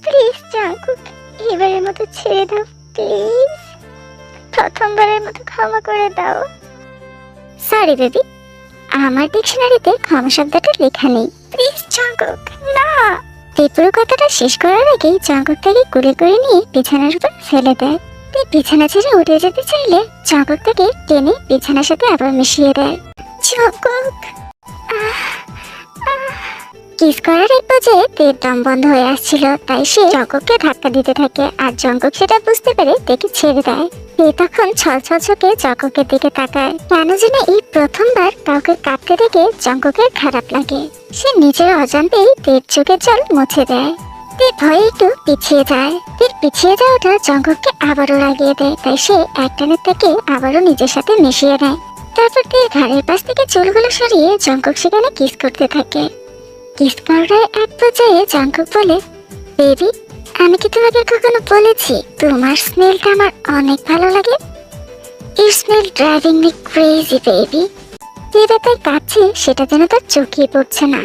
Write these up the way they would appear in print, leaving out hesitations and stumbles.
Please Jungkook, এবারের মতো ছেড়ে দাও প্লিজ। প্রথমবারের মতো ক্ষমা করে দাও। সরি বেবি, আমার ডিকশনারিতে ক্ষমা শব্দটা লেখা নেই। প্লিজ জাঙ্কুক, না। পুরো কথাটা শেষ করার আগেই জাঙ্কুক তাকে কোলে করে নিয়ে বিছানার উপর ফেলে দেয়। বিছানা ছেড়ে উঠে যেতে চাইলে জাঙ্কুক তাকে টেনে বিছানার সাথে আবার মিশিয়ে দেয়। জাঙ্কুক কিস করার এক পর্যায়ে তের দম বন্ধ হয়ে আসছিল, তাই সে জাঙ্কুককে ধাক্কা দিতে থাকে। আর জাঙ্কুক সেটা বুঝতে পেরে তাকে ছেড়ে দেয়। তে তখন ছলছল চোখে জাঙ্কুকের দিকে তাকায়। কেন যেন এই প্রথমবার কাউকে কাঁদতে দেখে জাঙ্কুকের খারাপ লাগে। সে নিজের অজান্তেই তের চোখের জল মুছে দেয়। তে ভয়ে একটু পিছিয়ে যায়। তের পিছিয়ে যাওয়াটা জাঙ্কুককে আবারও লাগিয়ে দেয়, তাই সে একটানের তাকে আবারও নিজের সাথে মিশিয়ে নেয়। তারপর তের ঘাড়ের পাশ থেকে চুলগুলো সরিয়ে জাঙ্কুক সেখানে কিস করতে থাকে। কিস করার এক পর্যায়ে জাঙ্কুক বলে, বেবি, আমি কি তোমাকে কখনো বলেছি তোমার স্মেলটা আমার অনেক ভালো লাগে? You smell driving me crazy baby. তেরা তাই কাছে সেটা যেন তার চোখে পড়ছে না।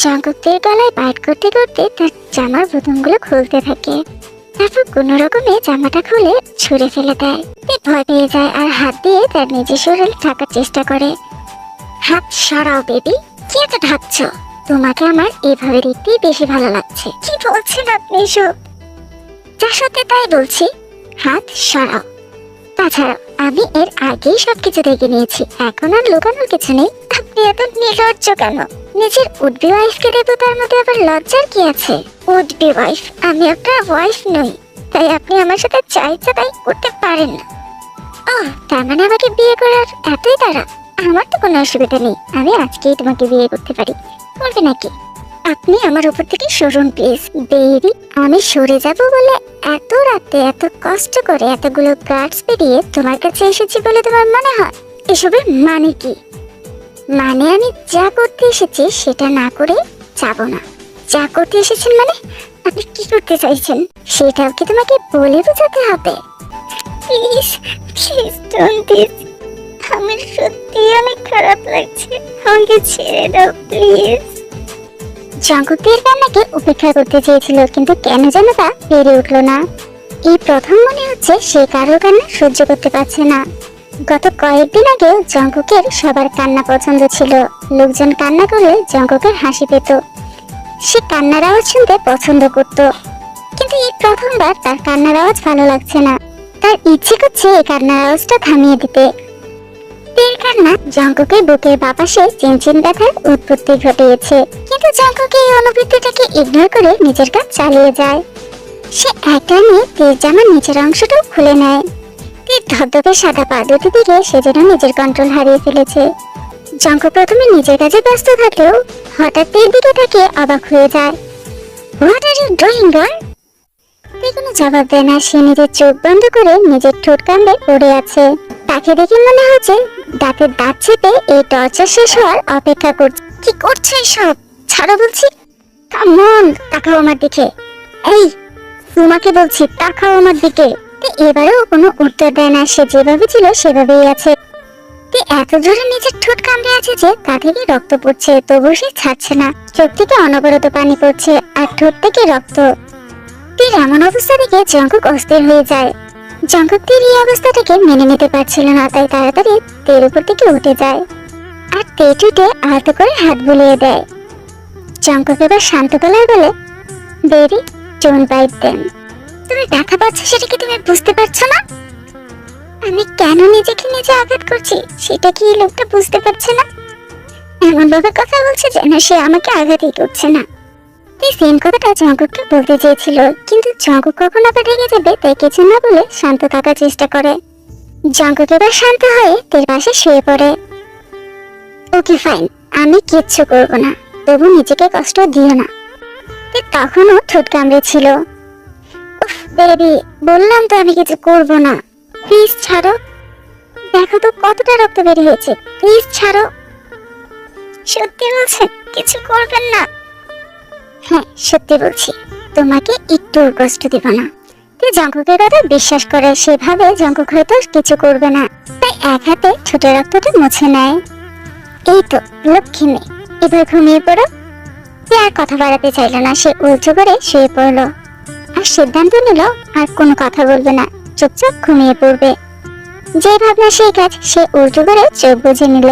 জাঙ্কুক তের গলায় বাইট করতে করতে তার জামার বোতামগুলো খুলতে থাকে। তারপর কোনো রকমে জামাটা খুলে ছুঁড়ে ফেলে দেয়। তে ভয় পেয়ে যায় আর হাত দিয়ে তার নিজের শরীর ঢাকার চেষ্টা করে। হাত সরাও বেবি, কি এত ঢাকছো? তোমাকে আমার এভাবে দেখতেই বেশি ভালো লাগছে। কি বলছেন আপনি এসব? যা সত্যি তাই বলছি, হাত সরাও। তাছাড়া আমি এর আগেই সবকিছু দেখে নিয়েছি, এখন আর লুকানোর কিছু নেই। আপনি এত নির্লজ্জ কেন? নিজের উডবি ওয়াইফকে দেবো, তার মধ্যে আবার লজ্জার কি আছে? Would-be wife? আমি আপনার ওয়াইফ নই, তাই আপনি আমার সাথে যা ইচ্ছা তাই করতে পারেন না। ও, তার মানে আমাকে বিয়ে করার এতই তাড়া? আমার তো কোনো অসুবিধা নেই, আমি আজকেই তোমাকে বিয়ে করতে পারি। করবে নাকি? আপনি আমার উপর থেকে সরুন প্লিজ। বেবি, আমি সরে যাব বলে এত রাতে এত কষ্ট করে এতগুলো গার্ডস পেরিয়ে তোমার কাছে এসেছি বলে তোমার মনে হয়? এসবের মানে কি? মানে আমি যা করতে এসেছি সেটা না করে যাব না। যা করতে এসেছেন মানে আপনি কি করতে চাইছেন সেটাও কি তোমাকে বলে বোঝাতে হবে? Please please don't this. আমার সত্যি অনেক খারাপ লাগছে, আমাকে ছেড়ে দাও প্লিজ। জাঙ্কুক তের কান্নাকে উপেক্ষা করতে চেয়েছিল, কিন্তু কেন যেন তা পেরে উঠলো না। এই প্রথম মনে হচ্ছে সে কারোর কান্না সহ্য করতে পারছে না। গত কয়েকদিন আগে জাঙ্কুকের সবার কান্না পছন্দ ছিল। লোকজন কান্না করলে জাঙ্কুকের হাসি পেত, সে কান্নার আওয়াজ শুনতে পছন্দ করত। কিন্তু এই প্রথমবার তার কান্নার আওয়াজ ভালো লাগছে না। তার ইচ্ছে করছে এই কান্নার আওয়াজটা থামিয়ে দিতে। তের কান্না জাঙ্কুকের বুকের বাপাসে চিনচিন ব্যথার উৎপত্তি ঘটিয়েছে, কিন্তু জাঙ্কুক এই অনুভূতিটাকে ইগনোর করে নিজের কাজ চালিয়ে যায়। সে একটা নিয়ে তের জামার নিচের অংশটাও খুলে নেয়। তের ধবধবে সাদা পা দুটি দিকে সে যেন নিজের কন্ট্রোল হারিয়ে ফেলেছে। জাঙ্কুক প্রথমে নিজের কাজে ব্যস্ত থাকলেও হঠাৎ তের দিকে তাকিয়ে অবাক হয়ে যায়। What are you doing girl? তে কোনো জবাব দেয় না। সে নিজের চোখ বন্ধ করে নিজের ঠোঁট কামড়ে পড়ে আছে। তাকে দেখে মনে হচ্ছে দাঁতের দাঁত চেপে এই টর্চার শেষ হওয়ার অপেক্ষা করছে। কি করছো এসব? ছাড়ো বলছি। কাম অন, তাকাও আমার দিকে। এই, তোমাকে বলছি তাকাও আমার দিকে। এবারেও কোনো উত্তর দেয় না। সে যেভাবে ছিল সেভাবেই আছে। এত জোরে নিজের ঠোঁট কামড়ে আছে যে তা থেকে রক্ত পড়ছে, তবুও সে ছাড়ছে না। চোখ থেকে অনবরত পানি পড়ছে আর ঠোঁট থেকে রক্ত। তের এমন অবস্থা দেখে জাঙ্কুক অস্থির হয়ে যায়। জাঙ্কুক তের এই অবস্থাটাকে মেনে নিতে পারছিল না, তাই তাড়াতাড়ি তের উপর থেকে উঠে যায় আর তের ঠোঁটে আলতো করে হাত বুলিয়ে দেয়। জাঙ্কুক এবার শান্ত গলায় বলে, বেবি, ডোন্ট বাইট দেম। তুমি ব্যথা পাচ্ছ সেটা কি তুমি বুঝতে পারছো না? আমি কেন নিজেকে নিজে আঘাত করছি সেটা কি এই লোকটা বুঝতে পারছে না? এমন ভাবে কথা বলছে যেন সে আমাকে আঘাতই করছে না। এই সেম কথাটা জাঙ্কুককে বলতে চেয়েছিল, কিন্তু জাঙ্কুক কখন আবার রেগে যাবে তাই কিছু না বলে শান্ত থাকার চেষ্টা করে। জাঙ্কুক এবার শান্ত হয়ে তের পাশে শুয়ে পড়ে। ওকে ফাইন, আমি কিচ্ছু করবো না, তবু নিজেকে কষ্ট দিও না। তখনও ঠোঁট কামড়ে ছিল। উফ বেবি, বললাম তো আমি কিছু করবো না। প্লিজ ছাড়ো। দেখো তো কতটা রক্ত বের হয়েছে, প্লিজ ছাড়ো। সত্যি বলছেন কিছু করবেন না? হ্যাঁ সত্যি বলছি, তোমাকে একটু কষ্ট দিব না। তুই জাঙ্কুকের কথা বিশ্বাস করে, সেভাবে জাঙ্কুক হয়তো কিছু করবে না, তাই এক হাতে ঠোঁটের রক্তটা মুছে নেয়। এই তো লক্ষ্মী মেয়ে, এবার ঘুমিয়ে পড়ো। সে আর কথা বাড়াতে চাইল না, সে উল্টো করে শুয়ে পড়লো। সিদ্ধান্ত নিল আর কোনো কথা বলবে না, চুপচাপ ঘুমিয়ে পড়বে। যে ভাবনা সেই কাজ, সে উল্টো করে চোখ বুজে নিল।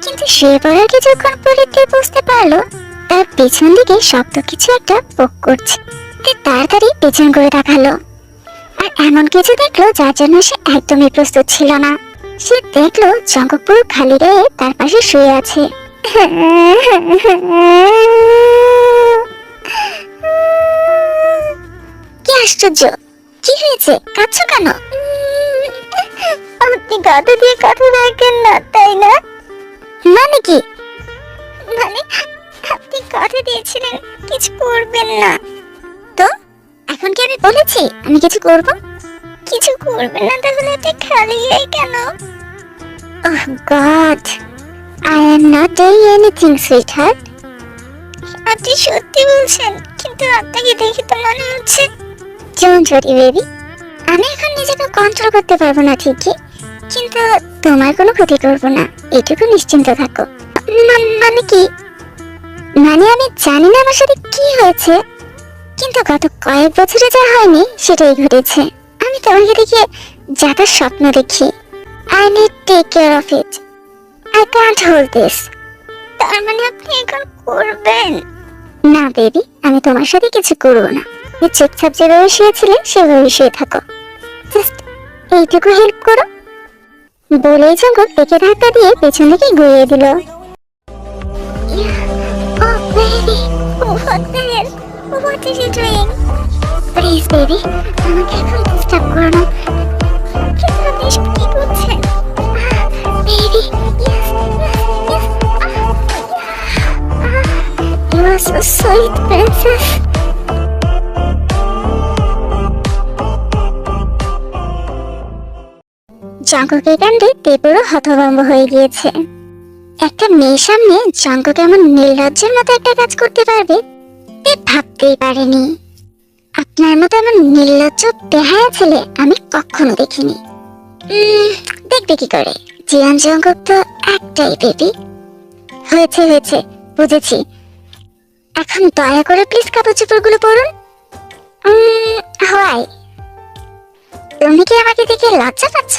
কিন্তু শুয়ে পড়ার কিছুক্ষণ পরে তে বুঝতে পারলো তার পেছন দিকে শক্ত কিছু একটা পোক করছে। তে তাড়াতাড়ি পেছন করে তাকালো আর এমন কিছু দেখলো যার জন্য সে একদমই প্রস্তুত ছিল না। সে দেখলো জঙ্গক পুরো খালি গায়ে তার পাশে শুয়ে আছে। কি আশ্চর্য, কি হয়েছে, কাঁদছো কেন? আপনি গাধা দিয়ে কথা রাখেন না, তাই না? মানে কি? মানে আপনি কথা দিয়েছিলেন কিছু করবেন না, তো এখন কি আমি বলেছি আমি কিছু করব? কিছু করবেন না তাহলে আপনি খালি গায়ে কেন? Oh God, I am not doing anything sweetheart. আপনি সত্যি বলছেন, কিন্তু আপনাকে দেখে তো মনে হচ্ছে। ডোন্ট ওয়ারি বেবি, আমি এখন নিজেকে কন্ট্রোল করতে পারবো না ঠিকই, কিন্তু তোমার কোনো ক্ষতি করবো না, এটুকু নিশ্চিন্ত থাকো। মানে কি? মানে আমি জানি না আমার সাথে কি হয়েছে, কিন্তু গত কয়েক বছরে যা হয়নি সেটাই ঘটেছে। আমি তোমাকে দেখে যাতার স্বপ্ন দেখি। I need take care of it, I can't hold this. তার মানে আপনি এখন করবেন না? বেবি, আমি তোমার সাথে কিছু করবো না, তুমি চুপচাপ যেভাবে শুয়েছিলে সেভাবে শুয়ে থাকো, জাস্ট এইটুকু হেল্প করো। বলেই জঙ্গক পেকে ধাক্কা দিয়ে পেছন দিকে ঘুরিয়ে দিল। Oh baby, what the hell? What is he doing? Please baby, আমাকে এখন ডিস্টার্ব করো না। কিন্তু আপনি এসব কি করছেন? Baby, yes, yes, yes. You are so sweet, princess. জঙ্গকের কাণ্ডে তে পুরো হতভম্ব হয়ে গিয়েছে। একটা মেয়ের সামনে জঙ্গক এমন নির্লজ্জের মতো একটা কাজ করতে পারবে তে ভাবতেই পারেনি। আপনার মতো এমন নির্লজ্জ বেহায়া ছেলে আমি কখনো দেখিনি। দেখবে কি করে, জিয়ান জঙ্গক তো একটাই বেবি। হয়েছে হয়েছে, বুঝেছি, এখন দয়া করে প্লিজ কাপড় চোপড়গুলো পরুন। হয়, তুমি কি আমাকে দেখে লজ্জা পাচ্ছ?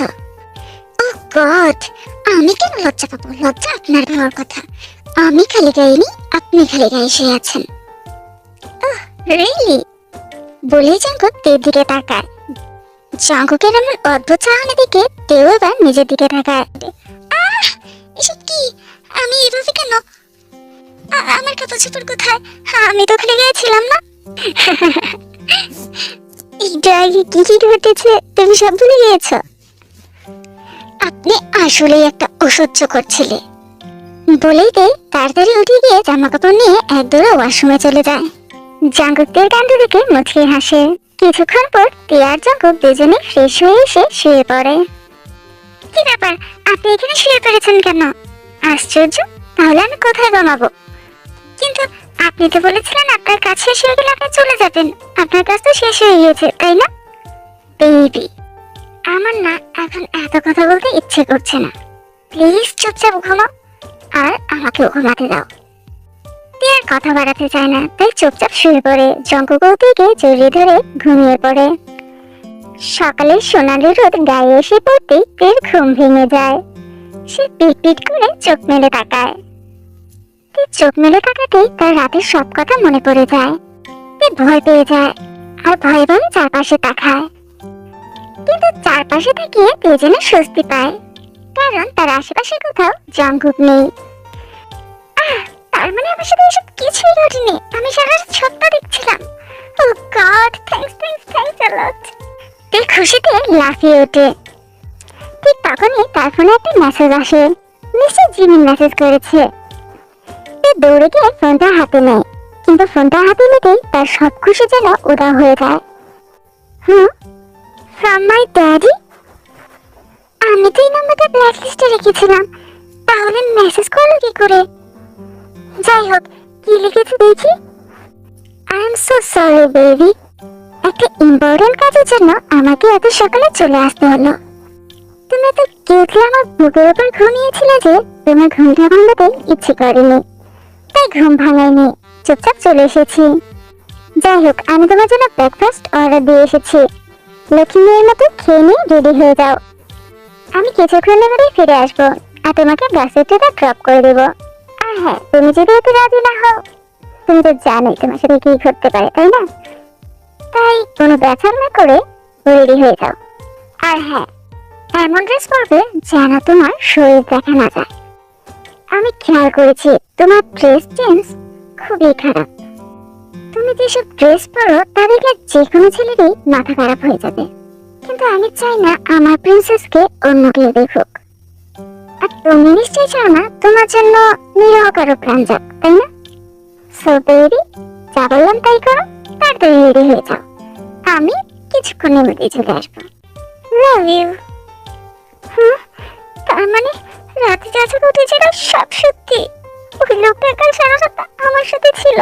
ও গড, আমি কেন লজ্জা পাবো? লজ্জা আপনার পাওয়ার কথা। আমি খালি গায়ে নি, আপনি খালি গায়ে শুয়ে আছেন। Oh really? বলেই জঙ্গক তের দিকে তাকায়। জঙ্গকের এমন অদ্ভুত চাহনি দিকে তেও এবার নিজের দিকে তাকায়। আহ, এসব কি? আমি এভাবে কেন? আমার কাপড় চোপড় কোথায়? আমি তো খালি গায়ে ছিলাম না। এইটা আগে কি কি ঘটেছে তুমি সব ভুলে গিয়েছ? আপনি আসলেই একটা অসহ্যকর ছেলে। বলেই তে তাড়াতাড়ি উঠে গিয়ে জামা কাপড় নিয়ে এক দৌড়ে ওয়াশরুমে চলে যায়। জঙ্গকের কাণ্ড দেখে মুচকি হাসে। কিছুক্ষণ পর তে আর জঙ্গক দুজনে ফ্রেশ হয়ে এসে শুয়ে পড়ে। কি ব্যাপার, আপনি এখানে শুয়ে পড়েছেন কেন? আশ্চর্য, তাহলে আমি কোথায় ঘুমাবো? কিন্তু আপনি তো বলেছিলেন আপনার কাজ শেষ হয়ে গেলে আপনি চলে যাবেন। আপনার কাজ তো শেষ হয়ে গিয়েছে, তাই না? বেবি, আমার না এখন এত কথা বলতে ইচ্ছে করছে না, প্লিজ চুপচাপ ঘুমাও আর আমাকেও ঘুমাতে দাও। তে আর কথা বাড়াতে চায় না, তাই চুপচাপ শুয়ে পড়ে। জঙ্গক থেকে জড়িয়ে ধরে ঘুমিয়ে পড়ে। সকালে সোনালি রোদ গায়ে এসে পড়তেই তের ঘুম ভেঙে যায়। সে পিট পিট করে চোখ মেলে তাকায়। চোখ মেলে তাকাতেই তার রাতের সব কথা মনে পড়ে যায়। তে ভয় পেয়ে যায় আর ভয়ে ভয়ে চারপাশে তাকায়। কিন্তু চারপাশে তাকিয়ে তে যেন স্বস্তি পায়, কারণ তার আশেপাশে কোথাও জঙ্গক নেই। তার মানে আমার সাথে এসব কিছুই ঘটেনি, আমি সারা স্বপ্ন দেখছিলাম। ও গড, থ্যাঙ্কস আ লট। তে খুশিতে লাফিয়ে ওঠে। ঠিক তখনই তার ফোনে একটা মেসেজ আসে। নিশ্চয় জিমিন মেসেজ করেছে। তে দৌড়ে গিয়ে ফোনটা হাতে নেয়, কিন্তু ফোনটা হাতে নিতেই তার সব খুশি যেন উধাও হয়ে যায়। From my daddy? আমি তো এই নাম্বারটা ব্ল্যাক লিস্টে রেখেছিলাম, তাহলে মেসেজ করলো কি করে? যাই হোক, কি লিখেছে দেখি। I am so sorry baby, একটা ইম্পর্টেন্ট কাজের জন্য আমাকে এত সকালে চলে আসতে হলো। তুমি তো কিউটলি আমার বুকের উপর ঘুমিয়েছিলে যে তোমার ঘুমটা ভাঙাতে ইচ্ছে করেনি, তাই ঘুম ভাঙায়নি, চুপচাপ চলে এসেছি। যাই হোক, আমি তোমার জন্য ব্রেকফাস্ট অর্ডার দিয়ে এসেছি। লক্ষ্মী মেয়ের মতো খেয়ে নিয়ে রেডি হয়ে যাও। আমি কিছুক্ষণের মধ্যেই ফিরে আসবো আর তোমাকে বাসেরটা ড্রপ করে দেবো। আর হ্যাঁ, তুমি যদি এতে রাজি না হও, তুমি তো জানোই তোমার সাথে কি ঘটতে পারে, তাই না? তাই কোনো ব্যথা না করে রেডি হয়ে যাও। আর হ্যাঁ, এমন ড্রেস পরবে যেন তোমার শরীর দেখা না যায়। আমি খেয়াল করেছি তোমার ড্রেস সেন্স খুবই খারাপ। তুমি যেসব ড্রেস পরো তা দেখলে যে কোনো ছেলেরই মাথা খারাপ হয়ে যাবে। কিন্তু আমি চাই না আমার প্রিন্সেসকে অন্য কেউ দেখুক। আর তুমি নিশ্চয়ই চাও না তোমার জন্য নিরহ কারো প্রাণ যাক, তাই না? সো বেবি, যা বললাম তাই করো, তাড়াতাড়ি রেডি হয়ে যাও। আমি কিছুক্ষণের মধ্যেই চলে আসবো। Love you. তার মানে রাতে যা যা ঘটেছিল সব সত্যি? ওই লোকটা কাল সারা রাত আমার সাথে ছিল?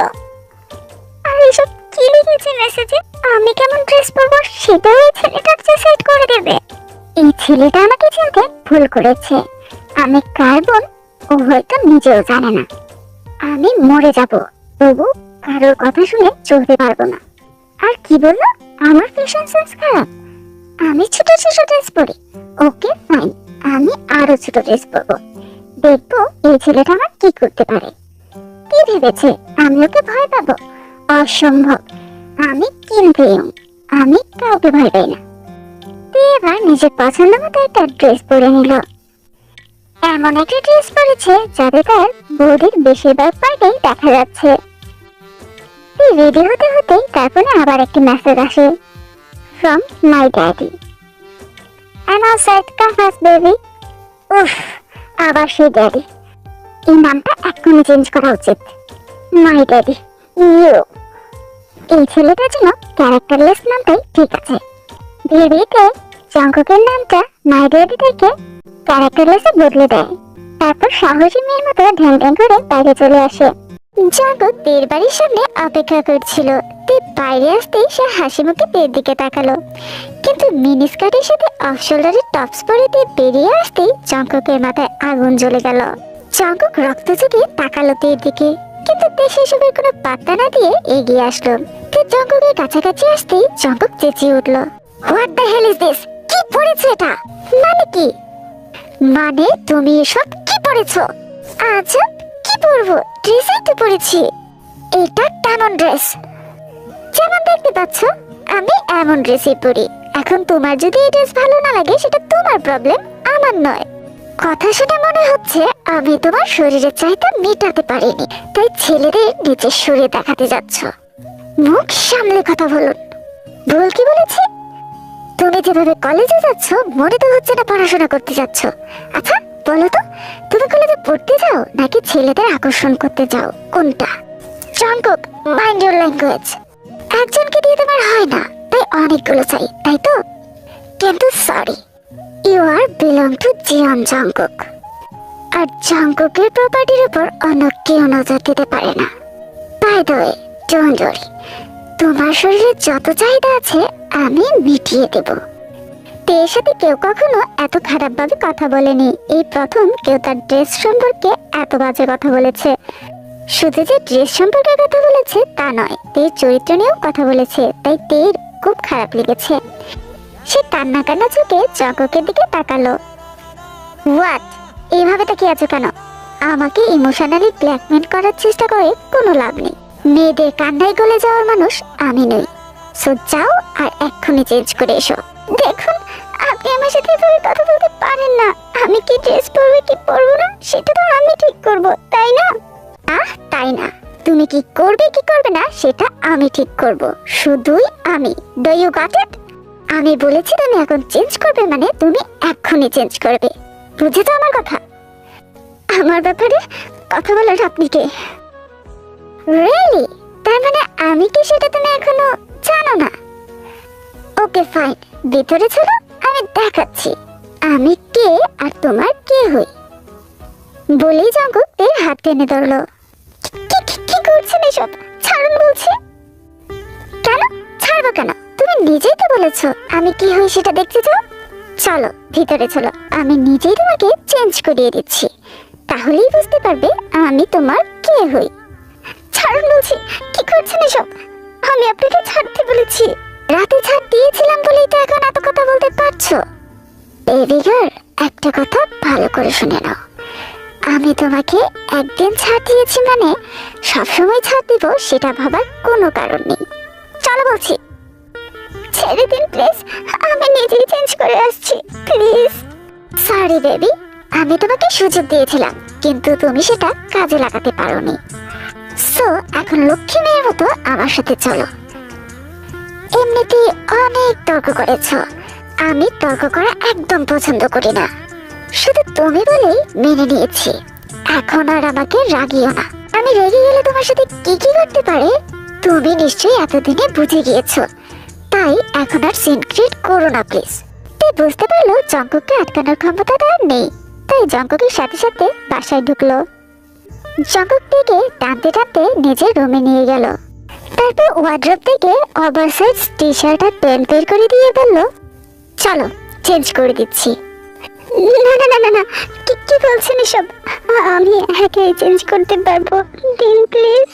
আর এসব কি লিখেছে মেসেজে? আমি কেমন ড্রেস পরবো সেটাও এই ছেলেটা ডিসাইড করে দেবে? এই ছেলেটা আমাকে চিনতে ভুল করেছে। আমি কার বোন ও হয়তো নিজেও জানে না। আমি মরে যাব, তবু কারোর কথা শুনে চলতে পারবো না। আর কি বললো, আমার ফ্যাশন সেন্স খারাপ? আমি ছোট ছোট ড্রেস পরি। ওকে ফাইন, আমি আরো ছোট ড্রেস পরবো। দেখবো এই ছেলেটা আমার কি করতে পারে। কি ভেবেছে আমি ওকে ভয় পাবো? অসম্ভব। আমি কিন্তু আমি কাউকে ভয় পাই না। তুই এবার নিজের পছন্দ মতো একটা ড্রেস পরে নিল। এমন একটা ড্রেস পরেছে যাতে তার বডির বেশিরভাগ পার্টেই দেখা যাচ্ছে। তুই রেডি হতে হতেই তারপরে আবার একটি মেসেজ আসে, from my daddy. I'm all set, come fast baby. উফ, আবার সেই ড্যাডি। এই নামটা এক্ষুনি চেঞ্জ করা উচিত। মাই ড্যাডি, ইউ। এই ছেলেটার জন্য ক্যারেক্টারলেস নামটাই ঠিক আছে। ভেবেতে জঙ্কুকের নামটা মাই ড্যাডি থেকে ক্যারেক্টারলেসে বদলে দেয়। তারপর সাহসী মেয়ের মতো ঢ্যাং ঢ্যাং করে বাইরে চলে আসে। জঙ্কুক তের বাড়ির সামনে অপেক্ষা করছিল। তে বাইরে আসতেই সে হাসি মুখে তের দিকে তাকালো, কিন্তু মিনি স্কার্টের সাথে অফ শোল্ডারের টপস পরে তে বেরিয়ে আসতেই জঙ্কুকের মাথায় আগুন জ্বলে গেল। জঙ্কুক রক্ত চোখে তাকালো তের দিকে, কিন্তু তে সেসবের কোনো পাত্তা না দিয়ে এগিয়ে আসলো। তে জঙ্কুকের কাছাকাছি আসতেই জঙ্কুক চেঁচিয়ে উঠল, what the hell is this? কি পড়েছে এটা? মানে কি? মানে তুমি এসব কি পড়েছো? আচ্ছা, কি পরবো? ড্রেসই তো পরেছি। এটা কেমন ড্রেস? যেমন দেখতে পাচ্ছ আমি এমন ড্রেসই পরি। এখন তোমার যদি এই ড্রেস ভালো না লাগে সেটা তোমার প্রবলেম, আমার নয়। কথা শুনে মনে হচ্ছে আমি তোমার শরীরের চাহিদা মেটাতে পারিনি, তাই ছেলেদের নিচের শরীর দেখাতে যাচ্ছ। মুখ সামলে কথা বলুন। ভুল কি বলেছি? তুমি যেভাবে কলেজে যাচ্ছ মনে তো হচ্ছে না পড়াশোনা করতে যাচ্ছ। আচ্ছা বলো তো, তুমি কলেজে পড়তে যাও নাকি ছেলেদের আকর্ষণ করতে যাও, কোনটা? Jungkook, mind your language. একজনকে দিয়ে তোমার হয় না, তাই অনেকগুলো চাই, তাই তো? কিন্তু sorry, you are belong to Jeon Jungkook. আর জঙ্কুকের প্রপার্টির উপর অন্য কেউ নজর দিতে পারে না। By the way, don't worry, তোমার শরীরে যত চাহিদা আছে আমি মিটিয়ে দেব। তের সাথে কেউ কখনো এত খারাপ ভাবে কথা বলেনি। এই প্রথম কেউ তার ড্রেস সম্পর্কে এত বাজে কথা বলেছে। শুধু যে ড্রেস সম্পর্কে কথা বলেছে তা নয়, তের চরিত্র নিয়েও কথা বলেছে, তাই তের খুব খারাপ লেগেছে। সে কান্না কান্না চোখে জঙ্কুকের দিকে তাকালো। হোয়াট? এইভাবে তাকিয়ে আছো কেন? আমাকে ইমোশনালি ব্ল্যাকমেল করার চেষ্টা করে কোনো লাভ নেই। মেয়েদের কান্নায় গলে যাওয়ার মানুষ আমি নই। সো যাও আর এক্ষুনি চেঞ্জ করে এসো। দেখুন, আপনি আমার সাথে এভাবে কথা বলতে পারেন না। আমি কি ড্রেস পরবো কি পরবো না সেটা তো আমি ঠিক করব, তাই না? তাই না, তুমি কি করবে কি করবে না সেটা আমি ঠিক করব, শুধুই আমি। Do you got it? আমি বলেছি তুমি এখন চেঞ্জ করবে মানে তুমি এক্ষুনি চেঞ্জ করবে, বুঝেছো আমার কথা? আমার ব্যাপারে কথা বলার আপনি কে? রিয়েলি? তার মানে আমি কি সেটা তুমি এখনো জানো না? ওকে ফাইন, ভিতরে চলো, আমি দেখাচ্ছি আমি কে আর তোমার কে হই। বলেই জঙ্কুক তের হাত টেনে ধরলো। কি করছেন এসব? ছাড়ুন বলছি। কেন ছাড়বো কেন? তুমি নিজেই তো বলেছো আমি কি হই সেটা দেখতে চাও। চলো ভিতরে চলো, আমি নিজেই তোমাকে চেঞ্জ করিয়ে দিচ্ছি, তাহলেই বুঝতে পারবে আমি তোমার কে হই। ছাড়ুন বলছি, কি করছেন এসব? আমি আপনাকে ছাড়তে বলেছি। রাতে ছাড় দিয়েছিলাম বলেই তো এখন এত কথা বলতে পারছো। বেবি গার্ল, একটা কথা ভালো করে শুনে নাও। আমি তোমাকে একদিন ছাড় দিয়েছি মানে সবসময় ছাড় দিব সেটা ভাবার কোনো কারণ নেই। চলো বলছি। ছেড়ে দিন প্লিজ, আমি নিজেই চেঞ্জ করে আসছি প্লিজ। সরি বেবি, আমি তোমাকে সুযোগ দিয়েছিলাম কিন্তু তুমি সেটা কাজে লাগাতে পারোনি। সো এখন লক্ষ্মী মেয়ের মতো আমার সাথে চলো। এমনিতেই অনেক তর্ক করেছো, আমি তর্ক করা একদম পছন্দ করি না। শুধু তুমি বলেই মেনে নিয়েছি। এখন আর আমাকে রাগিও না। আমি রেগে গেলে তোমার সাথে কি কি করতে পারে তুমি নিশ্চয়ই এতদিনে বুঝে গিয়েছো। তাই এখন আর সিন ক্রিয়েট করো না প্লিজ। বুঝতে পারলো জঙ্কুককে আটকানোর ক্ষমতা তার নেই, তাই জঙ্কুকের সাথে সাথে বাসায় ঢুকলো। জঙ্কুক থেকে টানতে টানতে নিজের রুমে নিয়ে গেল। তারপর ওয়ার্ড্রপ থেকে ওভারসাইজ টি শার্ট আর প্যান্ট বের করে দিয়ে বলল, চলো চেঞ্জ করে দিচ্ছি। না না না না না, কি বলছেন এসব? আমি একাই চেঞ্জ করতে পারবো, দিন প্লিজ।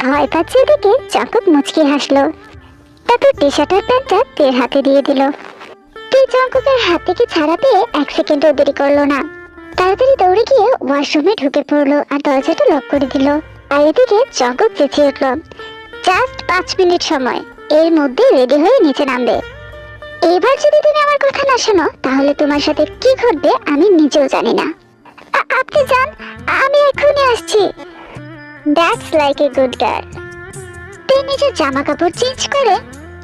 ভয় পাচ্ছে দেখে জঙ্কুক মুচকি হাসলো। তারপর টি শার্ট আর প্যান্টটা তের হাতে দিয়ে দিল। জঙ্কুকের হাত থেকে ছাড়াতে 1 সেকেন্ডও দেরি করলো না। তাড়াতাড়ি দৌড়ে গিয়ে ওয়াশরুমে ঢুকে পড়লো আর দরজাটা লক করে দিল। আর এদিকে জঙ্কুক চেঁচিয়ে উঠল, জাস্ট 5 মিনিট সময়, এর মধ্যে রেডি হয়ে নিচে নামবে। এবার যদি তুমি আমার কথা না শোনো তাহলে তোমার সাথে কি ঘটবে আমি নিজেও জানি না। আপনি যান, আমি এখনই আসছি। That's like a good girl. তুই নিজের জামা কাপড় চেঞ্জ করে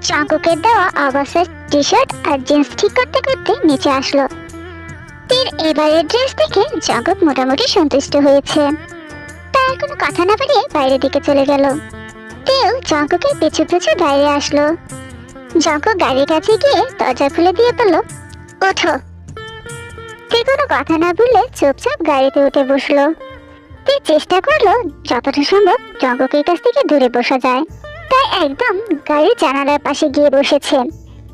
জঙ্কুকের দেওয়া অবস্থায় টি শার্ট আর জিন্স ঠিক করতে করতে নিচে আসলো। তীর এবারের ড্রেস দেখে জঙ্কুক মোটামুটি সন্তুষ্ট হয়েছে। তার কোনো কথা না বাড়িয়ে বাইরের দিকে চলে গেল। তেও জঙ্কুকের পিছু পিছু বাইরে আসলো। জঙ্কুক গাড়ির কাছে গিয়ে দরজা খুলে দিয়ে বলল, ওঠো। তে কোনো কথা না বললে চুপচাপ গাড়িতে উঠে বসলো। তে চেষ্টা করলো যতটা সম্ভব জঙ্কুকের কাছ থেকে দূরে বসা যায়, তাই একদম গাড়ির জানালার পাশে গিয়ে বসেছে।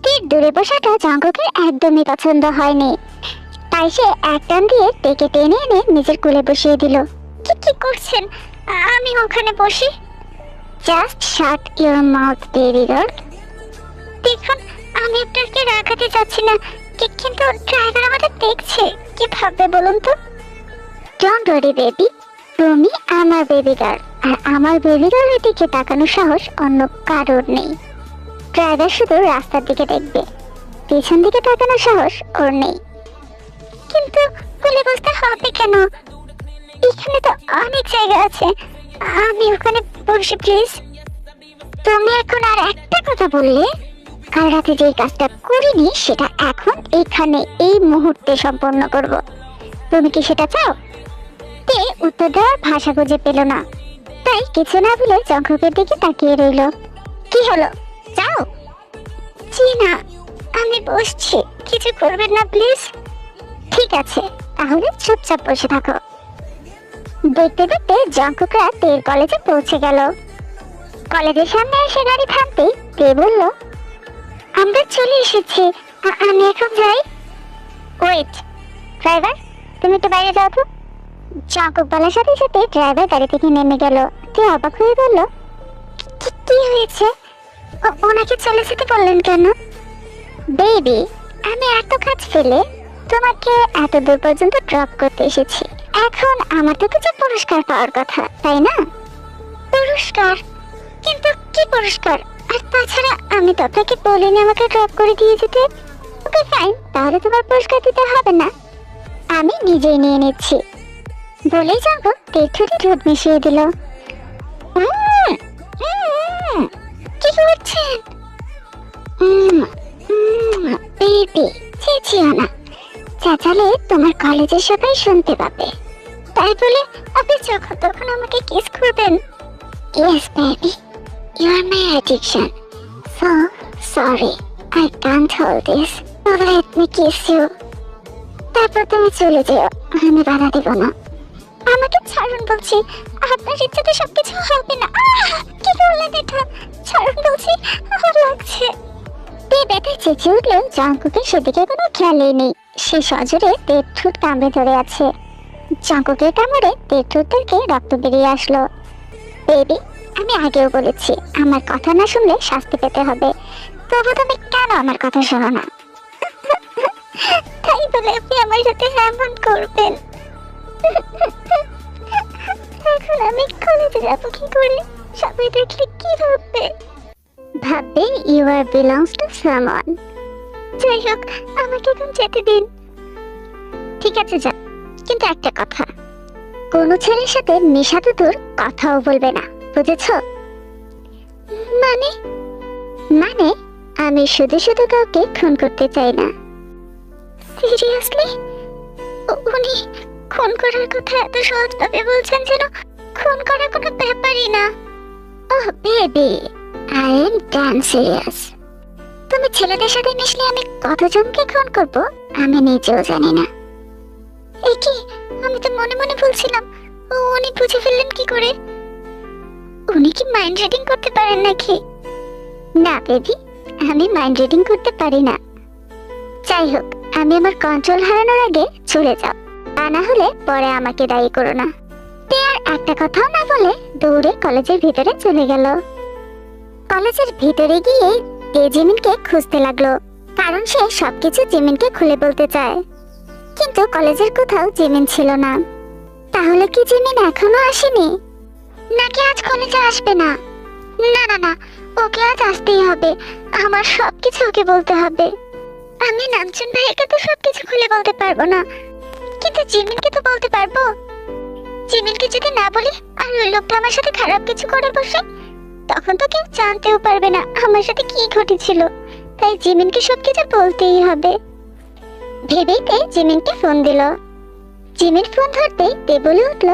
তীর দূরে বসাটা জঙ্কুকের একদমই পছন্দ হয়নি, তাই সে এক টান দিয়ে টেকে টেনে এনে নিজের কোলে বসিয়ে দিল। কি করছেন? আমি ওখানে বসি। Just shut your mouth baby girl. দেখুন, আমি আপনাকে রাগাতে চাচ্ছি না, কিন্তু ড্রাইভার আমাদের দেখছে, কি ভাববে বলুন তো? ডোন্ট ওয়ারি বেবি, তুমি আমার বেবি গার্ল, আর আমার বেবি গার্লের দিকে তাকানোর সাহস অন্য কারোর নেই। ড্রাইভার শুধু রাস্তার দিকে দেখবে, পিছন দিকে তাকানোর সাহস ওর নেই। কিন্তু কোলে বসতে হবে কেন? এখানে তো অনেক জায়গা আছে, আমি ওখানে বসি প্লিজ। তুমি এখন আর একটা কথা বললে, কাল রাতে যে কাজটা করিনি সেটা এখন এখানে এই মুহূর্তে সম্পন্ন করব। তুমি কি সেটা চাও? তে উত্তর দেওয়ার ভাষা খুঁজে পেল না, তাই কিছু না বলে জঙ্কুকের দিকে তাকিয়ে রইল। কি হলো, চাও? জি না, আমি বসছি, কিছু করবেন না প্লিজ। ঠিক আছে, তাহলে চুপচাপ বসে থাকো। দেখতে দেখতে জঙ্কুকরা তের কলেজে পৌঁছে গেল। কলেজের সামনে এসে গাড়ি থামতেই তে বলল, আমরা চলে এসেছি, আমি এখন যাই। ওয়েট, ড্রাইভার তুমি একটু বাইরে যাও তো। জঙ্কুক বলার সাথে সাথে ড্রাইভার গাড়ি থেকে নেমে গেল। তে অবাক হয়ে বলল, কি হয়েছে? ওনাকে চলে যেতে বললেন কেন? বেবি, আমি এত কাজ ফেলে তোমাকে এত দূর পর্যন্ত ড্রপ করতে এসেছি, এখন আমার তো কিছু পুরস্কার পাওয়ার কথা, তাই না? পুরস্কার? কিন্তু কি পুরস্কার? আর তাছাড়া আমি তো আপনাকে বলিনি আমাকে ড্রপ করে দিয়ে যেতে। ওকে ফাইন, তাহলে তোমার পুরস্কার দিতে হবে না, আমি নিজেই নিয়ে নিচ্ছি। বলেই যাবো তীর্থটি দুধ মিশিয়ে দিল। কি করছেন? বেবি, চেঁচিও না, চেঁচালে তোমার কলেজের সবাই শুনতে পাবে। তাই বলে আপনি যখন তখন আমাকে কিস করবেন? Yes baby, you are my addiction, so sorry, I can't hold this, let me kiss you. তারপর তুমি চলে যেও, আমি বাধা দেব না। আমাকে ছাড়ুন বলছি, আপনার ইচ্ছাতে সবকিছু হবে না। কি বললেন এটা? ছাড়ুন বলছি, আমার লাগছে। তে ব্যথায় চেঁচিয়ে উঠলেও জঙ্কুকের সেদিকে কোনো খেয়ালই নেই। সে সজোরে তের ঠোঁট কামড়ে ধরে আছে। জঙ্কুকের কামড়ে তের ঠোঁট থেকে রক্ত বেরিয়ে আসলো। বেবি, আমি আগেও বলেছি আমার কথা না শুনলে শাস্তি পেতে হবে, তবু তুমি কেন আমার কথা শোনো না? তাই বলে আপনি আমার সাথে এমন করবেন? এখন আমি কলেজে যাব কি করে? সবাই দেখলে কি ভাববে? ভাববে you are belongs to someone. যাই হোক, আমাকে এখন যেতে দিন। ঠিক আছে যা, কিন্তু একটা কথা, কোনো ছেলের সাথে নেশা তো দূর, কথাও বলবে না, বুঝেছো? মানে? মানে আমি শুধু শুধু কাউকে খুন করতে চাই না। সিরিয়াসলি? উনি খুন করার কথা এত সহজভাবে বলছেন যেন খুন করা কোনো ব্যাপারই না। Oh baby, I am damn serious. তুমি ছেলেদের সাথে মিশলে আমি কতজনকে খুন করব আমি নিজেও জানি না। এ কি, আমি তো মনে মনে বলছিলাম, উনি বুঝে ফেললেন কি করে? উনি কি মাইন্ড রিডিং করতে পারেন নাকি? না বেবি, আমি মাইন্ড রিডিং করতে পারি না। যাই হোক, আমি আমার কন্ট্রোল হারানোর আগে চলে যাও, তা না হলে পরে আমাকে দায়ী করো না। তে আর একটা কথাও না বলে দৌড়ে কলেজের ভিতরে চলে গেল। কলেজের ভিতরে গিয়ে তে জিমিনকে খুঁজতে লাগলো, কারণ সে সবকিছু জিমিনকে খুলে বলতে চায়। কিন্তু কলেজের কোথাও জিমিন ছিল না। তাহলে কি জিমিন এখনো আসেনি, নাকি আজ কলেজে আসবে না? না না না, ওকে আজ আসতেই হবে, আমার সবকিছু ওকে বলতে হবে। আমি নামচুন ভাইকে তো সবকিছু খুলে বলতে পারবো না, কিন্তু জিমিনকে তো বলতে পারবো। জিমিনকে যদি না বলি আর ওই লোকটা আমার সাথে খারাপ কিছু করে বসে, তখন তো কেউ জানতেও পারবে না আমার সাথে কি ঘটেছিল। তাই জিমিনকে সবকিছু বলতেই হবে। ভেবেই তে জিমিনকে ফোন দিল। জিমিন ফোন ধরতেই তে বলে উঠল,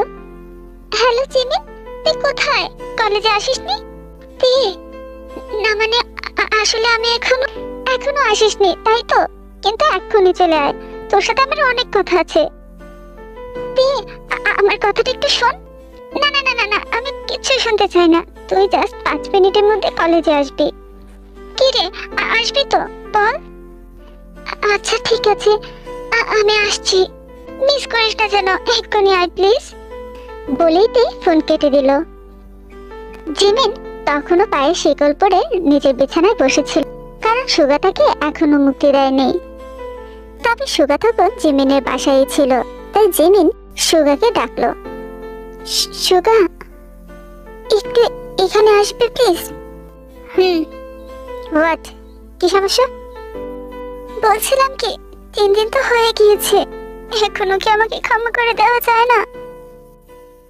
হ্যালো জিমিন, তুই কোথায়? কলেজে আসিসনি? তে, না মানে আসলে আমি এখনো আসিসনি তাই তো, কিন্তু এক্ষুনি চলে আয়, তোর সাথে আমার অনেক কথা আছে। তে, আমার কথাটা একটু শোন। না না না না না, আমি কিচ্ছু শুনতে চাই না, তুই জাস্ট 5 মিনিটের মধ্যে কলেজে আসবি। কি রে, আসবি তো? বল। আচ্ছা ঠিক আছে, আমি আসছি, মিস করিস না যেন, এক্ষুনি আয় প্লিজ। বলেই তে ফোন কেটে দিল। জিমিন তখনও পায়ে শিকল পরে নিজের বিছানায় বসেছিল, কারণ সুগা তাকে এখনো মুক্তি দেয়নি। তবে সুগা তখন জিমিনের বাসায় ছিল, তাই জিমিন সুগাকে ডাকলো। সুগা, একটু এখানে আসবে প্লিজ? হোয়াট, কি সমস্যা? বলছিলাম কি, 3 দিন তো হয়ে গিয়েছে, এখনো কি আমাকে ক্ষমা করে দেওয়া যায় না?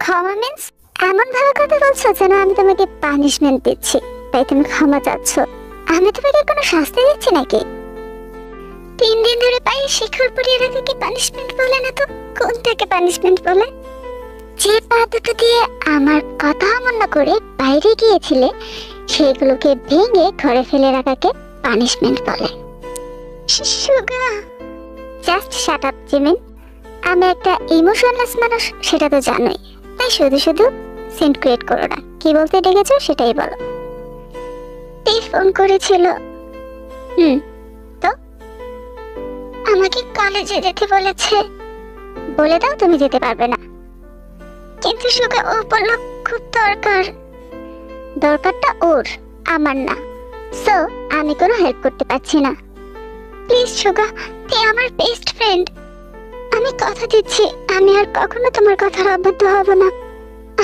ক্ষমা মিন্স এমন ভাবে কথা বলছো যেন আমি তোমাকে পানিশমেন্ট দিচ্ছি, তাই তুমি ক্ষমা চাচ্ছ। আমি তোমাকে কোনো শাস্তি দিচ্ছি নাকি? 3 দিন ধরে পায়ে শিকল পরিয়ে রাখা কি পানিশমেন্ট বলে না তো? কোনটাকে পানিশমেন্ট বলে? যে পা দুটো দিয়ে আমার কথা অমান্য করে বাইরে গিয়েছিলে, সেগুলোকে ভেঙে ঘরে ফেলে রাখাকে পানিশমেন্ট বলে। সুগা, জাস্ট শাট আপ জিমিন। আমি একটা ইমোশনলেস মানুষ, সেটা তো জানোই, তাই শুধু শুধু সিন ক্রিয়েট করো না। কি বলতে ডেকেছো সেটাই বলো। এই ফোন করেছিল। তো আমাকে কলেজে যেতে বলেছে। বলে দাও তুমি যেতে পারবে না। কিন্তু সুগা, ও বললো খুব দরকার। দরকারটা ওর, আমার না। সো আমি কোনো হেল্প করতে পারছি না। প্লিজ সুগা, তুই আমার বেস্ট ফ্রেন্ড, আমি কথা দিচ্ছি আমি আর কখনো তোমার কথার অবাধ্য হব না।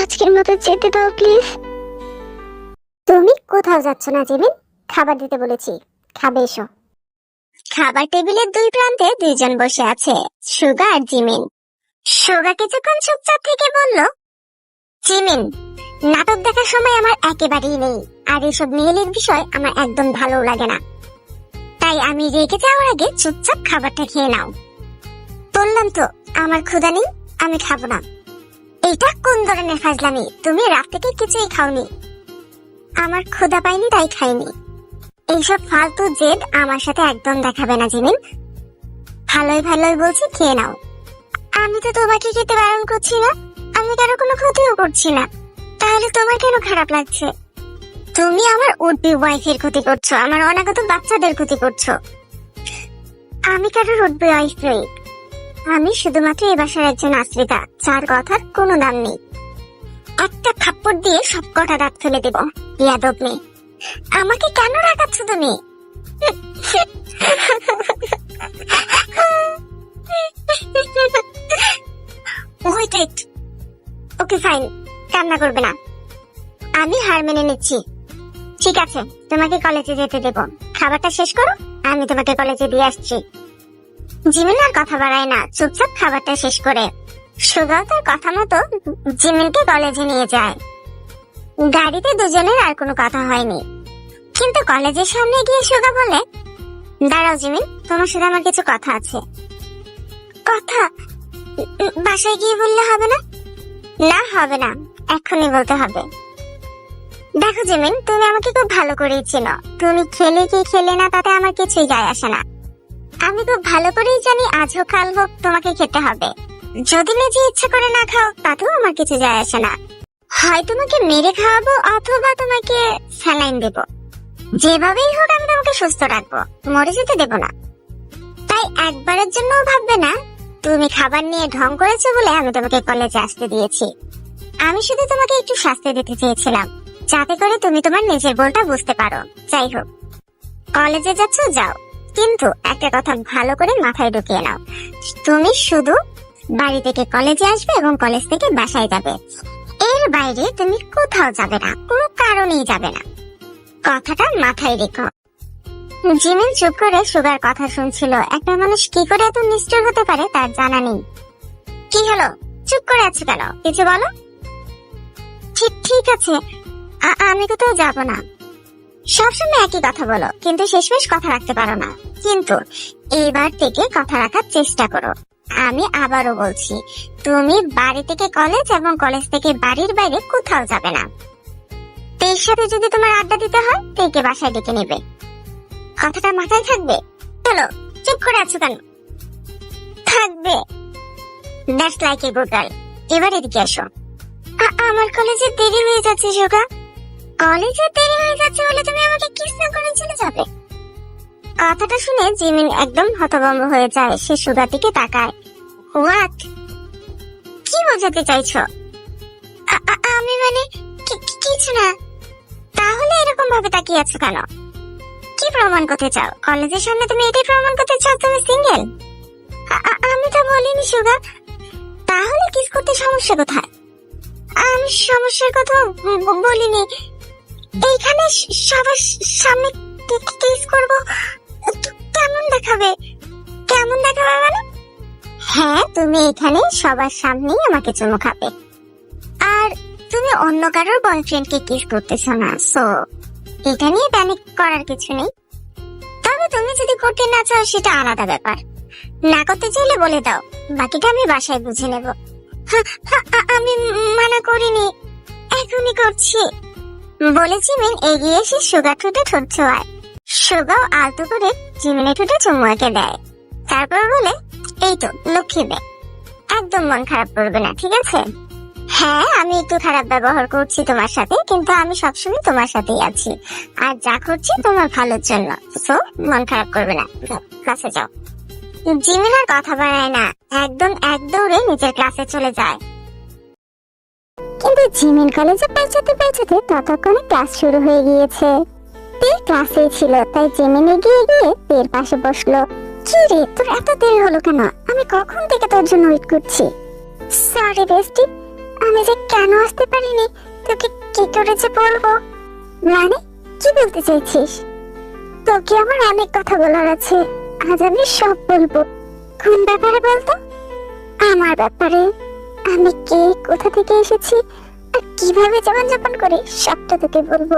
আজকের মতো যেতে দাও প্লিজ। তুমি কোথাও যাচ্ছ না জিমিন, খাবার দিতে বলেছি, খাবে এসো। খাবার টেবিলের 2 প্রান্তে 2 জন বসে আছে, সুগা আর জিমিন। সুগা কিছুক্ষণ চুপচাপ থেকে বলল, জিমিন, নাটক দেখার সময় আমার একেবারেই নেই, আর এসব মেয়েলির বিষয় আমার একদম ভালো লাগে না, তাই আমি রেগে যাওয়ার আগে চুপচাপ খাবারটা খেয়ে নাও। বললাম তো আমার ক্ষুধা নেই, আমি খাবো না। এটা কোন ধরনের ফাজলামি? তুমি রাত থেকে কিছুই খাওনি। আমার ক্ষুধা পাইনি তাই খাইনি। এইসব ফালতু জেদ আমার সাথে একদম দেখাবে না জিমিন। ভালোই ভালোই বলছি, খেয়ে নাও। আমি তো তোমাকে খেতে বারণ করছি না, আমি কারো কোনো ক্ষতিও করছি না, তাহলে তোমার কেন খারাপ লাগছে? তুমি আমার উডবি ওয়াইফের ক্ষতি করছো, আমার অনাগত বাচ্চাদের ক্ষতি করছো। আমি কারোর উডবি ওয়াইফ নই, আমি শুধুমাত্র এই বাসার একজন আশ্রিতা, যার কথার কোনো দাম নেই। একটা থাপ্পড় দিয়ে সব কটা দাঁত ফেলে দেব। ইয়াদব মেয়ে, আমাকে কেন রাগাচ্ছ তুমি? ওকে ফাইন, কান্না করবে না, আমি হার মেনে নিচ্ছি। ঠিক আছে, তোমাকে কলেজে যেতে দেব। খাবারটা শেষ করো, আমি তোমাকে কলেজে দিয়ে আসছি। জিমিন আর কথা বাড়ায় না, চুপচাপ খাবারটা শেষ করে সুগাও তার কথা মতো জিমিনকে কলেজে নিয়ে যায়। গাড়িতে দুজনের আর কোনো কথা হয়নি, কিন্তু কলেজের সামনে গিয়ে সুগা বলে, দাঁড়াও জিমিন, তোমার সাথে আমার কিছু কথা আছে। কথা? বাসায় গিয়ে বললে হবে না? না, হবে না, এক্ষুনি বলতে হবে। দেখো জিমিন, তুমি আমাকে খুব ভালো করেই চেনো। তুমি খেলে কি খেলে না তাতে আমার কিছুই যায় আসে না। আমি খুব ভালো করেই জানি আজ হোক কাল হোক তোমাকে খেতে হবে। যদি নিজে ইচ্ছা করে না খাও তাতেও আমার কিছু যায় আসে না। হয় তোমাকে মেরে খাওয়াবো অথবা তোমাকে স্যালাইন দেব। যেভাবেই হোক আমি তোমাকে সুস্থ রাখবো, মরে যেতে দেব না। তাই একবারের জন্য ভাববে না তুমি খাবার নিয়ে ঢং করেছো বলে আমি তোমাকে কলেজে আসতে দিয়েছি। আমি শুধু তোমাকে একটু শাস্তি দিতে চেয়েছিলাম, যাতে করে তুমি তোমার নিজের ভুলটা বুঝতে পারো। যাই হোক, কলেজে যাচ্ছ যাও, কিন্তু একটা কথা ভালো করে মাথায় ঢুকিয়ে নাও, তুমি শুধু বাড়ি থেকে কলেজে আসবে এবং কলেজ থেকে বাসায় যাবে। এর বাইরে তুমি কোথাও যাবে না, কোনো কারণেই যাবে না। কথাটা মাথায় রেখো। জিমিন চুপ করে সুগার কথা শুনছিল। একটা মানুষ কি করে এত নিষ্ঠুর হতে পারে তার জানা নেই। কি হলো, চুপ করে আছো কেন? কিছু বলো। ঠিক আছে, আমি কোথাও যাব না। সবসময় একই কথা বলো, কিন্তু শেষমেশ কথা রাখতে পারো না। কিন্তু এইবার থেকে কথা রাখার চেষ্টা করো। আমি আবারও বলছি, তুমি বাড়ি থেকে কলেজ এবং কলেজ থেকে বাড়ির বাইরে কোথাও যাবে না। তের সাথে যদি তোমার আড্ডা দিতে হয় তেকে বাসায় ডেকে নেবে। কথাটা মাথায় থাকবে? চলো, চুপ করে আছো কেন? থাকবে। That's like a good girl. এবার এদিকে এসো। আমার কলেজে দেরি হয়ে যাচ্ছে সুগা। কলেজে দেরি হয়ে যাচ্ছে বলে তুমি আমাকে কিস না করে চলে যাবে? কথাটা শুনে জিমিন একদম হতভম্ব হয়ে যায়। সে সুগার দিকে তাকায়। হোয়াট? কি বোঝাতে চাইছো? আমি মানে কিছু না। তাহলে এরকম ভাবে তাকিয়ে আছো কেন? কি প্রমাণ করতে চাও? কলেজের সামনে তুমি এটাই প্রমাণ করতে চাও তুমি সিঙ্গেল? আমি তো বলিনি সুগা। তাহলে কিস করতে সমস্যা কোথায়? আমি সমস্যার কথা বলিনি। এইখানে সবার সামনে কিস করব, কেমন দেখাবে? কেমন দেখাবে মানে? হ্যাঁ, তুমি এখানে সবার সামনেই আমাকে চুমু খাবে। আর তুমি অন্য কারোর বয়ফ্রেন্ডকে কিস করতেছো না, সো এটা নিয়ে প্যানিক করার কিছু নেই। তবে তুমি যদি করতে না চাও সেটা আলাদা ব্যাপার। না করতে চাইলে বলে দাও, বাকিটা আমি বাসায় বুঝে নেব। আমি মানা করিনি, এখনই করছি বলে জিমিন এগিয়ে এসে সুগার ঠোঁটে ঠোঁট ছোঁয়ায়। সুগাও আলতো করে জিমিনের ঠোঁটে চুমু এঁকে দেয়। তারপর বলে, এই তো লক্ষ্মী মেয়ে, একদম মন খারাপ করবে না, ঠিক আছে? হ্যাঁ, আমি একটু খারাপ ব্যবহার করছি তোমার সাথে, কিন্তু আমি সবসময় তোমার সাথেই আছি, আর যা করছি তোমার ভালোর জন্য। সো মন খারাপ করবে না, ক্লাসে যাও। জিমিন আর কথা বাড়ায় না, একদম এক দৌড়ে নিজের ক্লাসে চলে যায়। কিন্তু জিমিন কলেজে পৌঁছাতে পৌঁছাতে ততক্ষণে ক্লাস শুরু হয়ে গিয়েছে। তে ক্লাসে ছিল, তাই জিমিন এগিয়ে গিয়ে তের পাশে বসলো। কি রে, তোর এত দেরি হলো কেন? আমি কখন থেকে তোর জন্য ওয়েট করছি। সরি বেস্টি, আমি যে কেন আসতে পারিনি তোকে কি করে যে বলবো। মানে কি বলতে চাইছিস? তোকে আমার অনেক কথা বলার আছে, আজ আমি সব বলবো। কোন ব্যাপারে বলতো? আমার ব্যাপারে। আমি কে, কোথা থেকে এসেছি আর কিভাবে জীবনযাপন করি সবটা তোকে বলবো।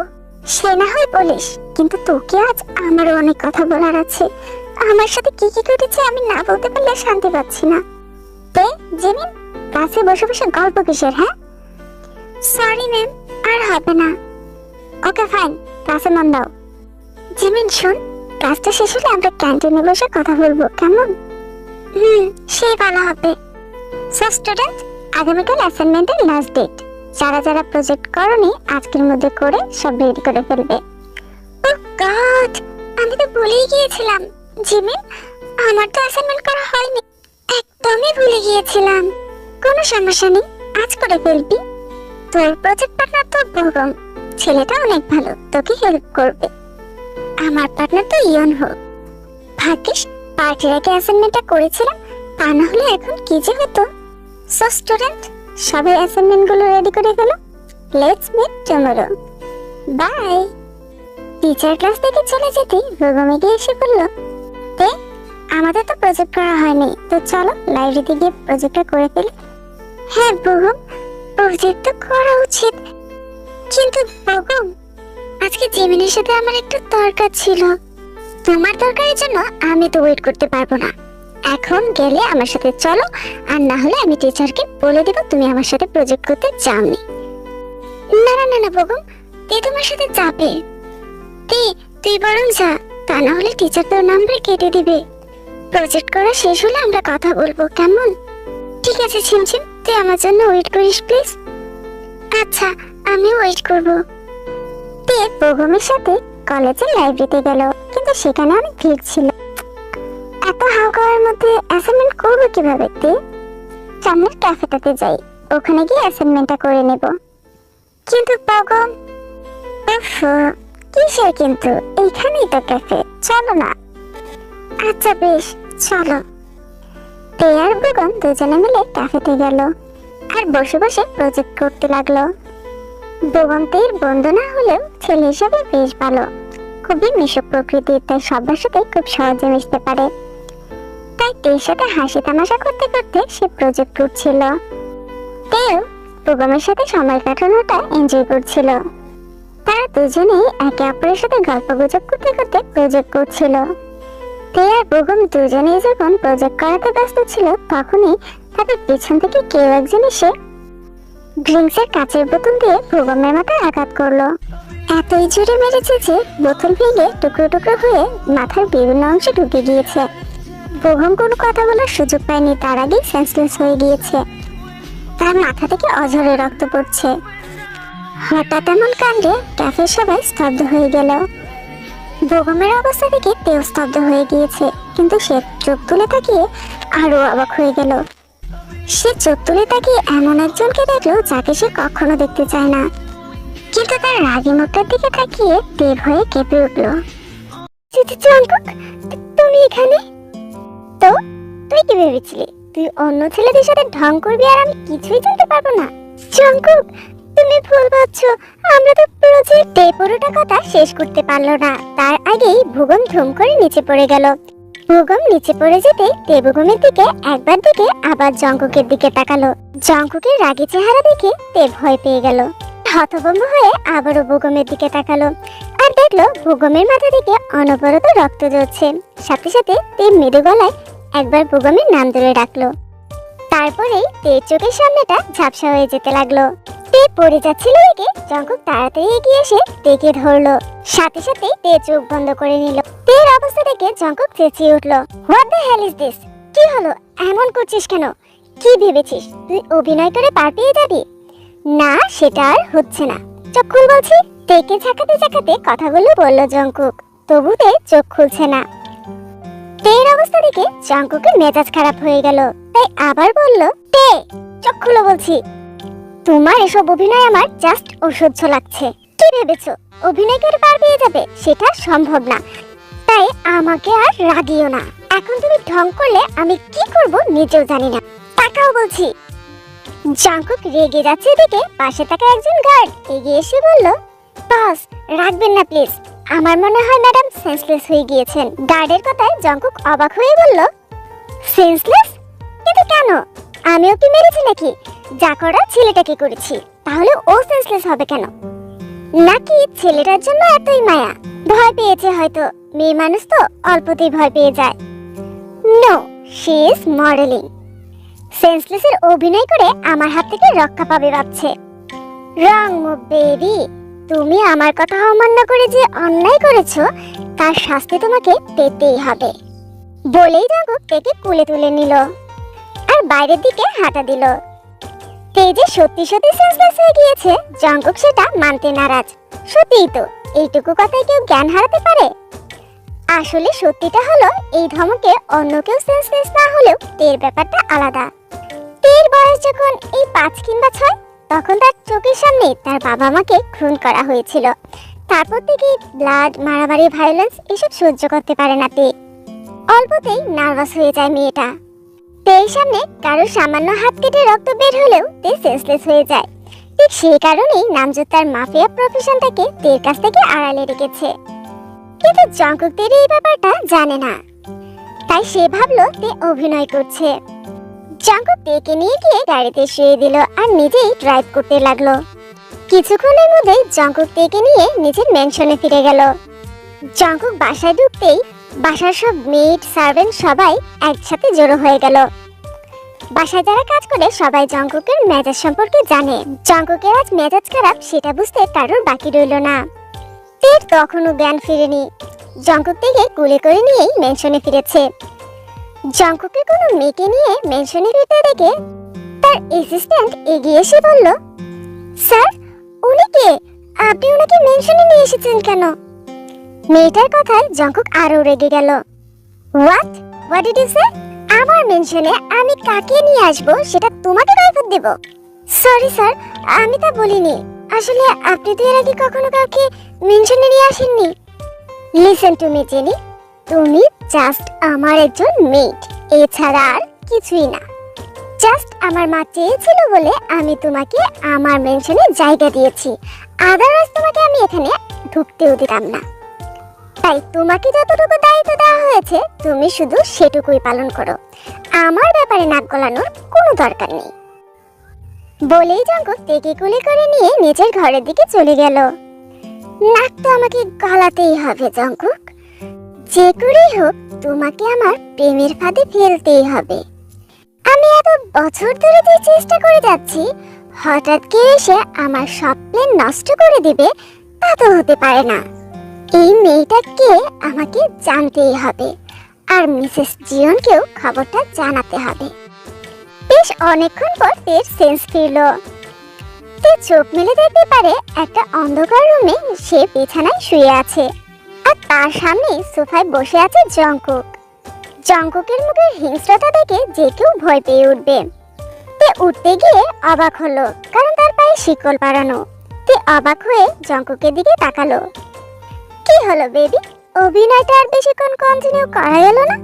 সে না হয় বলিস, কিন্তু তোকে আজ আমারও অনেক কথা বলার আছে। আমার সাথে কি কি ঘটেছে আমি না বলতে পারলে শান্তি পাচ্ছি না। তে জিমিন, ক্লাসে বসে বসে গল্প কিসের? হ্যাঁ, সরি ম্যাম, আর হবে না। ওকে ফাইন, ক্লাসে মন দাও। জিমিন শোন, ক্লাসটা শেষ হলে আমরা ক্যান্টিনে বসে কথা বলবো, কেমন? সেই ভালো হবে। সো স্টুডেন্ট, আগামীকাল অ্যাসাইনমেন্টের লাস্ট ডেট। যারা যারা প্রজেক্ট করনি আজকের মধ্যে করে সব রেডি করে ফেলবে। ও গড, আমি তো ভুলেই গিয়েছিলাম। জিমিন, আমার তো অ্যাসাইনমেন্ট করা হয়নি, একদমই ভুলে গিয়েছিলাম। কোনো সমস্যা নেই, আজ করে ফেলবি। তোর প্রজেক্ট পার্টনার তো বেগম, ছেলেটা অনেক ভালো, তোকে হেল্প করবে। আমার পার্টনার তো ইয়ন হোক। ভাগ্যিস পার্টির আগে অ্যাসাইনমেন্টটা করেছিলাম, তা না হলে এখন কি যে হতো। সো স্টুডেন্ট, সবাই অ্যাসাইনমেন্ট গুলো রেডি করে ফেলো। Let's meet tomorrow. Bye. Teacher class থেকে চলে যেতে বেগম এগিয়ে এসে বলল, তে আমাদের তো প্রজেক্ট করা হয়নি, তো চলো লাইব্রেরিতে গিয়ে প্রজেক্টটা করে ফেলি। হ্যাঁ বেগম, প্রজেক্ট তো করা উচিত, কিন্তু বেগম আজকে জিমিনের সাথে আমার একটু দরকার ছিল। তোমার দরকারের জন্য আমি তো ওয়েট করতে পারবো না। এখন গেলে আমার সাথে চলো, আর না হলে আমি টিচারকে বলে দেব তুমি আমার সাথে প্রজেক্ট করতে চাওনি। না না না না বেগম, তে তোমার সাথে যাবে। তে তুই বরং যা, তা না হলে টিচার তোর নাম্বার কেটে দিবে। প্রজেক্ট করা শেষ হলে আমরা কথা বলবো, কেমন? ঠিক আছে ঝিমঝিম, তুই আমার জন্য ওয়েট করিস প্লিজ। আচ্ছা, আমি ওয়েট করব। তে বেগমের সাথে কলেজের লাইব্রেরিতে গেল, কিন্তু সেখানে অনেক ভিড় ছিল। এত হাওয়ার মধ্যে অ্যাসাইনমেন্ট করবো কিভাবে? তে সামনের ক্যাফেটাতে যাই, ওখানে গিয়ে অ্যাসাইনমেন্টটা করে নেব। কিন্তু বেগম, কিসের কিন্তু? এইখানেই তো ক্যাফে, চলো না। আচ্ছা বেশ, চলো। তে আর বেগম দুজনে মিলে ক্যাফেতে গেল আর বসে বসে প্রজেক্ট করতে লাগলো। বেগম তের বন্ধু না হলেও ছেলে হিসেবে বেশ ভালো, খুবই মিশুক প্রকৃতির, তাই সবার সাথে খুব সহজে মিশতে পারে। তাই তের সাথে হাসি তামাশা করতে করতে সে প্রজেক্ট করছিল। তেও বেগমের সাথে সময় কাটানোটা এনজয় করছিল। তারা দুজনেই একে অপরের সাথে গল্প গুজব করতে করতে প্রজেক্ট করছিল। তে আর বেগম দুজনেই যখন প্রজেক্ট করাতে ব্যস্ত ছিল, তখনই তাদের পিছন থেকে কেউ একজন এসে ড্রিঙ্কসের কাচের বোতল দিয়ে বেগমের মাথায় আঘাত করলো। এতই জোরে মেরেছে যে বোতল ভেঙে টুকরো টুকরো হয়ে মাথার বিভিন্ন অংশে ঢুকে গিয়েছে। বেগম কোনো কথা বলার সুযোগ পায়নি, তার আগেই সেন্সলেস হয়ে গিয়েছে। তার মাথা থেকে অঝরে রক্ত পড়ছে। হঠাৎ এমন কাণ্ডে ক্যাফের সবাই স্তব্ধ হয়ে গেল। বেগমের অবস্থা থেকে তেও স্তব্ধ হয়ে গিয়েছে, কিন্তু সে চোখ তুলে তাকিয়ে আরো অবাক হয়ে গেল। সে চোখ তুলে তাকিয়ে এমন একজনকে দেখলো যাকে সে কখনো দেখতে চায় না, কিন্তু তার রাগী মুখটার দিকে তাকিয়ে তে ভয়ে কেঁপে উঠল। জঙ্কুক, তুমি এখানে? তো তুই কি ভেবেছিলি তুই অন্য ছেলেদের সাথে ঢং করবি আর আমি কিছুই জানতে পারবো না? জঙ্কুক, তুমি ভুল ভাবছো। আমরা তো প্রজেক্ট পুরোটা কথা শেষ করতে পারলো না, তার আগেই বেগম ধুম করে নিচে পড়ে গেল। বেগম নিচে পড়ে যেতে তে বেগমের দিকে একবার দিকে আবার জঙ্কুকের দিকে তাকালো। জঙ্কুকের রাগী চেহারা দেখে তে ভয় পেয়ে গেল। হতভম্ব হয়ে আবারও বেগমের দিকে তাকালো আর দেখলো বেগমের মাথা থেকে অনবরত রক্ত ঝরছে। সাথে সাথে তে মৃদু গলায় একবার বেগমের নাম ধরে ডাকলো। তারপরেই তে চোখের সামনেটা ঝাপসা হয়ে যেতে লাগলো। তে পড়ে যাচ্ছিল দেখে জঙ্কুক তাড়াতাড়ি এগিয়ে এসে তেকে ধরলো। সাথে সাথে তে চোখ বন্ধ করে নিল। তের অবস্থা দেখে জঙ্কুক চেঁচিয়ে উঠলো, what the hell is this? কি হলো? এমন করছিস কেন? কি ভেবেছিস তুই অভিনয় করে পার পেয়ে যাবি? না, সেটা আর হচ্ছে না। চোখ খুল বলছি। তেকে ঝাঁকাতে ঝাঁকাতে কথাগুলো বললো জঙ্কুক, তবু তে চোখ খুলছে না। তের অবস্থা দেখে জঙ্কুকের মেজাজ খারাপ হয়ে গেল, তাই আবার বলল, তে চোখ খুলো বলছি। তোমার এসব অভিনয় আমার জাস্ট অসহ্য লাগছে। কি ভেবেছো অভিনয় করে পার পেয়ে যাবে? সেটা সম্ভব না, তাই আমাকে আর রাগিও না। এখন তুমি ঢং করলে আমি কি করব নিজেও জানি না। তাকাও বলছি। জঙ্কুক রেগে যাচ্ছে দেখে পাশে থাকা একজন গার্ড এগিয়ে এসে বলল, বস রাখবেন না প্লিজ, আমার মনে হয় ম্যাডাম সেন্সলেস হয়ে গিয়েছেন। গার্ডের কথায় জঙ্কুক অবাক হয়ে বলল, সেন্সলেস? কিন্তু কেন? আমি ওকে মেরেছি নাকি? যা করার ছেলেটাকে করেছি, তাহলে ও সেন্সলেস হবে কেন? নাকি ছেলেটার জন্য এতই মায়া? ভয় পেয়েছে হয়তো, মেয়ে মানুষ তো অল্পতেই ভয় পেয়ে যায়। No, she is modelling. সেন্সলেসের অভিনয় করে আমার হাত থেকে রক্ষা পাবে ভাবছে। রং মুভ বেবি, তুমি আমার কথা অমান্য করে যে অন্যায় করেছো তার শাস্তি তোমাকে পেতেই হবে। বলেই জঙ্কুক তেকে কুলে তুলে নিল আর বাইরের দিকে হাঁটা দিল। তে যে সত্যি সত্যি সেন্সলেস হয়ে গিয়েছে জঙ্কুক সেটা মানতে নারাজ। সত্যিই তো, এইটুকু কথায় কেউ জ্ঞান হারাতে পারে? আসলে সত্যিটা হলো এই ধমকে অন্য কেউ সেন্সলেস না হলেও তের ব্যাপারটা আলাদা। তের বয়স যখন এই 5 কিংবা 6, তখন তার চোখের সামনে তার বাবা মাকে খুন করা হয়েছিল। তারপর থেকে ব্লাড, মারামারি, ভায়োলেন্স এসব সহ্য করতে পারে না তে। অল্পতেই নার্ভাস হয়ে যায় মেয়েটা। তের সামনে কারো সামান্য হাত কেটে রক্ত বের হলেও তে সেন্সলেস হয়ে যায়। ঠিক সেই কারণেই নামজুত তার মাফিয়া প্রফেশনটাকে তের কাছ থেকে আড়ালে রেখেছে। কিন্তু জঙ্কুক তের এই ব্যাপারটা জানে না, তাই সে ভাবলো তে অভিনয় করছে। জঙ্কুক তেকে নিয়ে গিয়ে গাড়িতে শুয়ে দিল আর নিজেই ড্রাইভ করতে লাগলো। কিছুক্ষণের মধ্যেই জঙ্কুক তেকে নিয়ে নিজের ম্যানশনে ফিরে গেল। জঙ্কুক বাসায় ঢুকতেই বাসার সব মেড, সার্ভেন্ট সবাই একসাথে জড়ো হয়ে গেল। বাসায় যারা কাজ করে সবাই জঙ্কুকের মেজাজ সম্পর্কে জানে। জঙ্কুকের আজ মেজাজ খারাপ সেটা বুঝতে কারোর বাকি রইল না। তের তখনও জ্ঞান ফিরেনি। জঙ্কুক থেকে কুলে করে নিয়েই ম্যানশনে ফিরেছে। জঙ্কুকের কোনো মেয়েকে নিয়ে ম্যানশনে ফিরতে দেখে তার অ্যাসিস্ট্যান্ট এগিয়ে এসে বলল, স্যার উনি কে? আপনি ওনাকে ম্যানশনে নিয়ে এসেছেন কেন? মেয়েটার কথায় জঙ্কুক আরো রেগে গেল। হোয়াট ডিড ইউ সে? আমার মেনশনে আমি কাকে নিয়ে আসবো সেটা তোমাকে কৈফিয়ত দেব? সরি স্যার, আমি তা বলিনি। আসলে আপনি তো এর আগে কখনো কাউকে মেনশনে নিয়ে আসেননি। লিসেন টু মি জেনি, তুমি জাস্ট আমার একজন মেড, এছাড়া আর কিছুই না। জাস্ট আমার মা চেয়েছিল বলে আমি তোমাকে আমার মেনশনে জায়গা দিয়েছি, আদারওয়াইজ তোমাকে আমি এখানে ঢুকতেও দিতাম না। তাই তোমাকে যতটুকু দায়িত্ব দেওয়া হয়েছে তুমি শুধু সেটুকুই পালন করো, আমার ব্যাপারে নাক গলানোর কোনো দরকার নেই। বলেই জঙ্কুক তেকে কোলে করে নিয়ে নিজের ঘরের দিকে চলে গেল। নাক তো আমাকে গলাতেই হবে জঙ্কুক, যে করেই হোক তোমাকে আমার প্রেমের ফাঁদে ফেলতেই হবে। আমি এত বছর ধরে যে চেষ্টা করে যাচ্ছি, হঠাৎ কেউ এসে আমার সব প্ল্যান নষ্ট করে দিবে তা তো হতে পারে না। এই মেয়েটাকে আমাকে জানতেই হবে, আর মিসেস জিয়নকেও খবরটা জানাতে হবে। বেশ অনেকক্ষণ পর তের সেন্স ফিরল। তে চোখ মেলে দেখতে পারে একটা অন্ধকার রুমে সে বিছানায় শুয়ে আছে, আর তার সামনে সোফায় বসে আছে জঙ্কুক। জঙ্কুকের মুখের হিংস্রতা দেখে যে কেউ ভয় পেয়ে উঠবে। তে উঠতে গিয়ে অবাক হলো, কারণ তার পায়ে শিকল পরানো। তে অবাক হয়ে জঙ্কুকের দিকে তাকালো। কি হলো বেবি, অভিনয়টা আর বেশিক্ষণ কন্টিনিউ করা গেল না?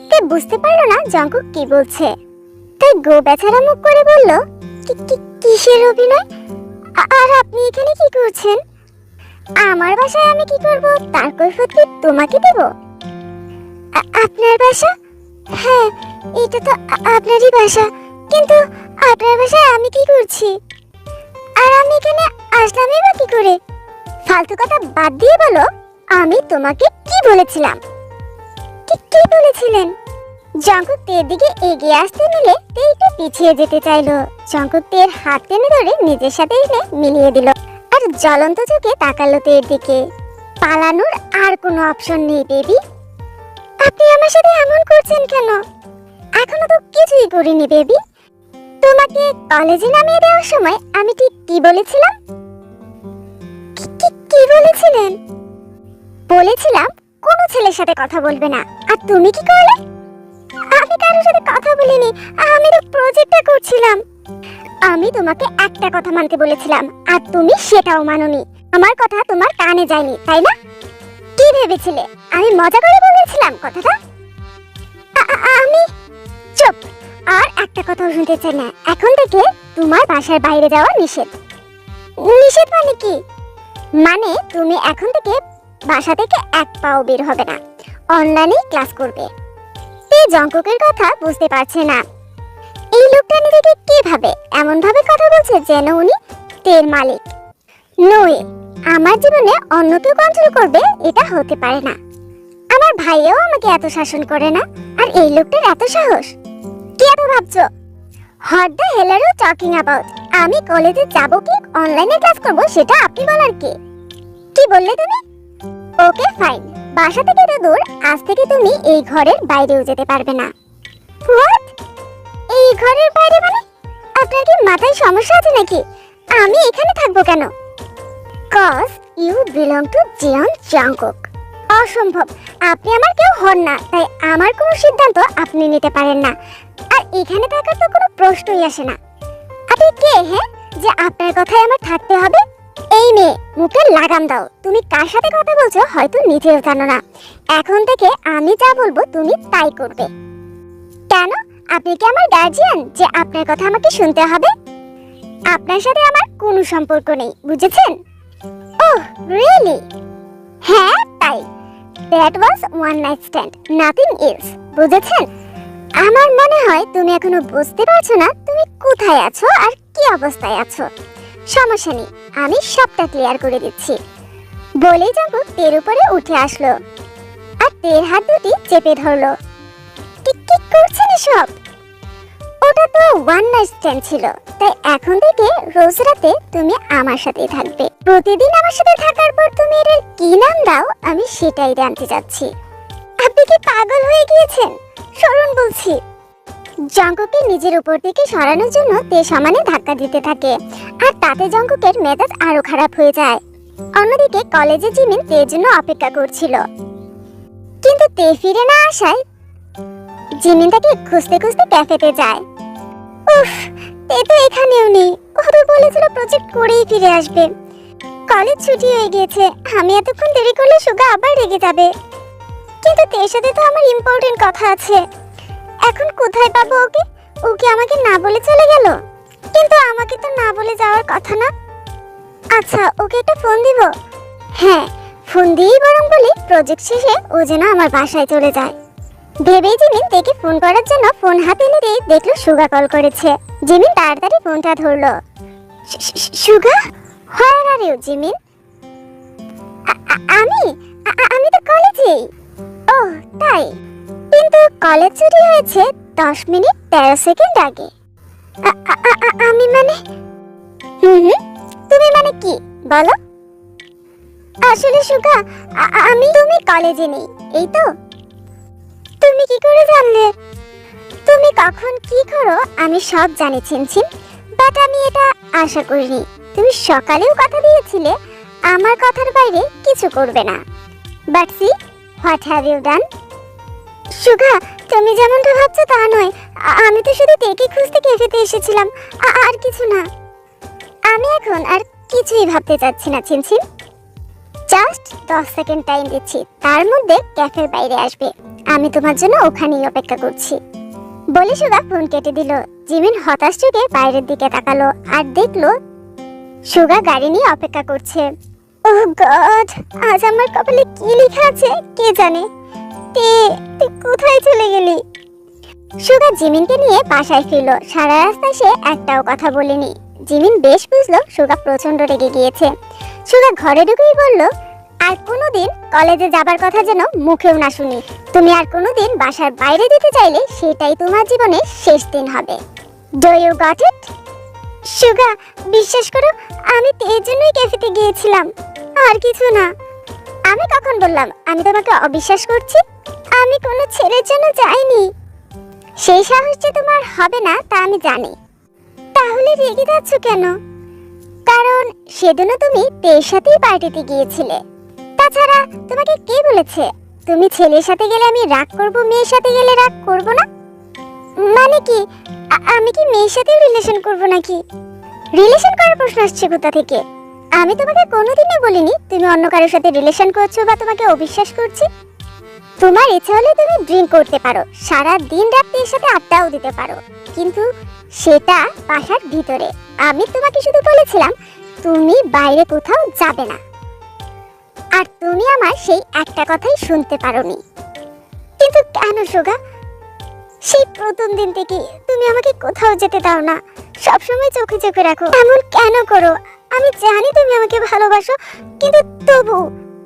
তে বুঝতে পারলো না জঙ্কুক কি বলছে, তাই গো বেচারা মুখ করে বলল, কিসের অভিনয়? আর আপনি এখানে কি করছেন? আমার বাসায় আমি কি করব তার কৈফিয়ত কি তোমাকে দেব? আপনার বাসা? হ্যাঁ, এটা তো আপনারই বাসা, কিন্তু আপনার বাসায় আমি কি করছি? আর আমি এখানে আসলামই বা কি করে? ফালতু কথা বাদ দিয়ে বলো, আমি তোমাকে কি বলেছিলাম? কি বলেছিলেন? জঙ্কুক তের দিকে এগিয়ে আসতে নিলে তে একটু পিছিয়ে যেতে চাইলো। জঙ্কুক তের হাত টেনে ধরে নিজের সাথে এনে মিলিয়ে দিল আর জ্বলন্ত চোখে তাকালো তের দিকে। পালানোর আর কোনো অপশন নেই বেবি। আপনি আমার সাথে এমন করছেন কেন? এখনো তো কিছুই করিনি বেবি। তোমাকে কলেজে নামিয়ে দেওয়ার সময় আমি ঠিক কি বলেছিলাম? কি বলেছিলেন? বলেছিলাম কোনো ছেলের সাথে কথা বলবে না, আর তুমি কি করলে? আমি কারোর সাথে কথা বলিনি, আমি তো প্রজেক্টটা করছিলাম। আমি তোমাকে একটা কথা মানতে বলেছিলাম আর তুমি সেটাও মানোনি। আমার কথা তোমার কানে যায়নি, তাই না? কি ভেবেছিলে আমি মজা করে বলেছিলাম কথাটা? আমি চুপ, আর একটা কথাও শুনতে চাই না। এখন থেকে তোমার বাসার বাইরে যাওয়া নিষেধ। নিষেধ মানে কি? মানে তুমি এখন থেকে বাসা থেকে এক পাও বের হবে না, অনলাইনে ক্লাস করবে। তে জঙ্কুকের কথা বুঝতে পারছে না। এই লোকটা নিজেকে কিভাবে এমন ভাবে কথা বলছে যেন উনি তের মালিক। নয়, আমার জীবনে অন্য কেউ কন্ট্রোল করবে এটা হতে পারে না। আমার ভাইও আমাকে এত শাসন করে না, আর এই লোকটার এত সাহস। কি এত ভাবছো? What the hell are you talking about? আমি কলেজে যাব কি অনলাইনে ক্লাস করব সেটা আপনি বলার কে? কি বললে তুমি? ওকে ফাইন, বাসা থেকে তো দূর, আজ থেকে তুমি এই ঘরের বাইরেও যেতে পারবে না। হোয়াট? এই ঘরের বাইরে মানে? আপনার কি মাথায় সমস্যা আছে নাকি? আমি এখানে থাকবো কেন? Cause you belong to Jeon Jungkook. অসম্ভব, আপনি আমার কেউ হন না, তাই আমার কোনো সিদ্ধান্ত আপনি নিতে পারেন না। আর এখানে থাকার তো কোনো প্রশ্নই আসে না। আপনি কে, হ্যাঁ, যে আপনার কথাই আমার থাকতে হবে? এই মেয়ে, মুখে লাগাম দাও। তুমি কার সাথে কথা বলছো হয়তো নিজেও জানো না। এখন থেকে আমি যা বলবো তুমি তাই করবে। কেন? আপনি কি আমার গার্জিয়ান যে আপনার কথা আমাকে শুনতে হবে? আপনার সাথে আমার কোনো সম্পর্ক নেই, বুঝেছেন? Oh really? হ্যাঁ তাই। That was one night stand, nothing else, বুঝেছেন? আমার মনে হয় তুমি এখনো বুঝতে পারছো না তুমি কোথায় আছো আর কি অবস্থায় আছো। সমস্যা নেই, আমি সবটা ক্লিয়ার করে দিচ্ছি। বলেই জঙ্কুক তের উপরে উঠে আসলো আর তের হাত দুটি চেপে ধরলো। কি কি করছেন এসব? ওটা তো ওয়ান নাইট স্ট্যান্ড ছিল, তাই এখন থেকে রোজ রাতে তুমি আমার সাথেই থাকবে। প্রতিদিন আমার সাথে থাকার পর তুমি এর কি নাম দাও আমি সেটাই জানতে চাচ্ছি। আপনি কি পাগল হয়ে গিয়েছেন? সরুন বলছি। জঙ্কুককে নিজের উপর থেকে সরানোর জন্য তে সমানে ধাক্কা দিতে থাকে আর তাতে জঙ্কুকের মেজাজ আরো খারাপ হয়ে যায়। অন্যদিকে কলেজে জিমিন তের জন্য অপেক্ষা করছিল, কিন্তু তে ফিরে না আসায় জিমিন তাকে খুঁজতে খুঁজতে ক্যাফেতে যায়। উফ, তে তো এখানেও নেই। ও তো বলেছিল প্রজেক্ট করেই ফিরে আসবে। কলেজ ছুটি হয়ে গিয়েছে, আমি এতক্ষণ দেরি করলে সুগা আবার রেগে যাবে। কিন্তু তের সাথে তো আমার ইম্পর্টেন্ট কথা আছে। এখন কোথায় পাবো ওকে? ও কি আমাকে না বলে চলে গেল? কিন্তু আমাকে তো না বলে যাওয়ার কথা না। আচ্ছা, ওকে একটা ফোন দিব। হ্যাঁ, ফোন দিয়েই বরং বলি প্রজেক্ট শেষে ও যেন আমার বাসায় চলে যায়। ভেবেই জিমিন তেকে ফোন করার জন্য ফোন হাতে নিতেই দেখলো সুগা কল করেছে। জিমিন তাড়াতাড়ি ফোনটা ধরলো। সুগা, হোয়ার আর ইউ জিমিন? আমি তো কলেজেই। ওহ তাই, কিন্তু কলেজ ছুটি হয়েছে 10 মিনিট 13 সেকেন্ড আগে। আমি মানে তুমি মানে কি বলো? আসলে সুগা, তুমি কলেজে নেই, এই তো। তুমি কি করে জানলে? তুমি কখন কি করো আমি সব জানি ছিনছিন, বাট আমি এটা আশা করিনি। তুমি সকালেও কথা দিয়েছিলে আমার কথার বাইরে কিছু করবে না। But see what have you done? Suga, তুমি যেমনটা ভাবছো তা নয়। আমি তো শুধু তেকে খুঁজতে ক্যাফেতে এসেছিলাম, আর কিছু না। আমি এখন আর কিছুই ভাবতে চাচ্ছি না ছিনছিন। জাস্ট 10 সেকেন্ড টাইম দিচ্ছি, তার মধ্যে ক্যাফের বাইরে আসবে। আমি তোমার জন্য ওখানেই অপেক্ষা করছি। বলে সুগা ফোন কেটে দিল। জিমিন হতাশ চোখে বাইরের দিকে তাকালো আর দেখলো সুগা গাড়ি নিয়ে অপেক্ষা করছে। ওহ গড, আজ আমার কপালে কি লেখা আছে কে জানে। তুই কোথায় চলে গেলি? সুগা জিমিনকে নিয়ে বাসায় ফিরল। সারা রাস্তায় সে একটাও কথা বলেনি। জিমিন বেশ বুঝলো সুগা প্রচন্ড রেগে গিয়েছে। সুগা ঘরে ঢুকেই বলল, আর কোনোদিন কলেজে যাবার কথা যেন মুখেও না শুনি। তুমি আর কোনোদিন বাসার বাইরে যেতে চাইলে সেটাই তোমার জীবনের শেষ দিন হবে। Do you got it? Suga, বিশ্বাস করো আমি এর জন্যই ক্যাফেতে গিয়েছিলাম, আর কিছু না। আমি কখন বললাম আমি তোমাকে অবিশ্বাস করছি? আমি কোনো ছেলের জন্য যাইনি। সেই সাহস যে তোমার হবে না তা আমি জানি। তাহলে রেগে যাচ্ছ কেন? কারণ সেদিনও তুমি তের সাথেই পার্টিতে গিয়েছিলে। তাছাড়া তোমাকে কে বলেছে তুমি ছেলের সাথে গেলে আমি রাগ করব, মেয়ের সাথে গেলে রাগ করব না? মানে কি আমি কি মেয়ের সাথে রিলেশন করব নাকি? রিলেশন করার প্রশ্ন আসছে কোথা থেকে? আমি তোমাকে কোনোদিনই বলিনি তুমি অন্য কারোর সাথে রিলেশন করছো বা তোমাকে অবিশ্বাস করছি। তোমার ইচ্ছা হলে তুমি ড্রিঙ্ক করতে পারো, সারা দিন রাত এর সাথে আড্ডাও দিতে পারো, কিন্তু সেটা বাসার ভিতরে। আমি তোমাকে শুধু বলেছিলাম তুমি বাইরে কোথাও যাবে না, আর তুমি আমার সেই একটা কথাই শুনতে পারোনি। কিন্তু কেন সুগা? সেই প্রথম দিন থেকে তুমি আমাকে কোথাও যেতে দাও না, সবসময় চোখে চোখে রাখো। এমন কেন করো? আমি জানি তুমি আমাকে ভালোবাসো, কিন্তু তবু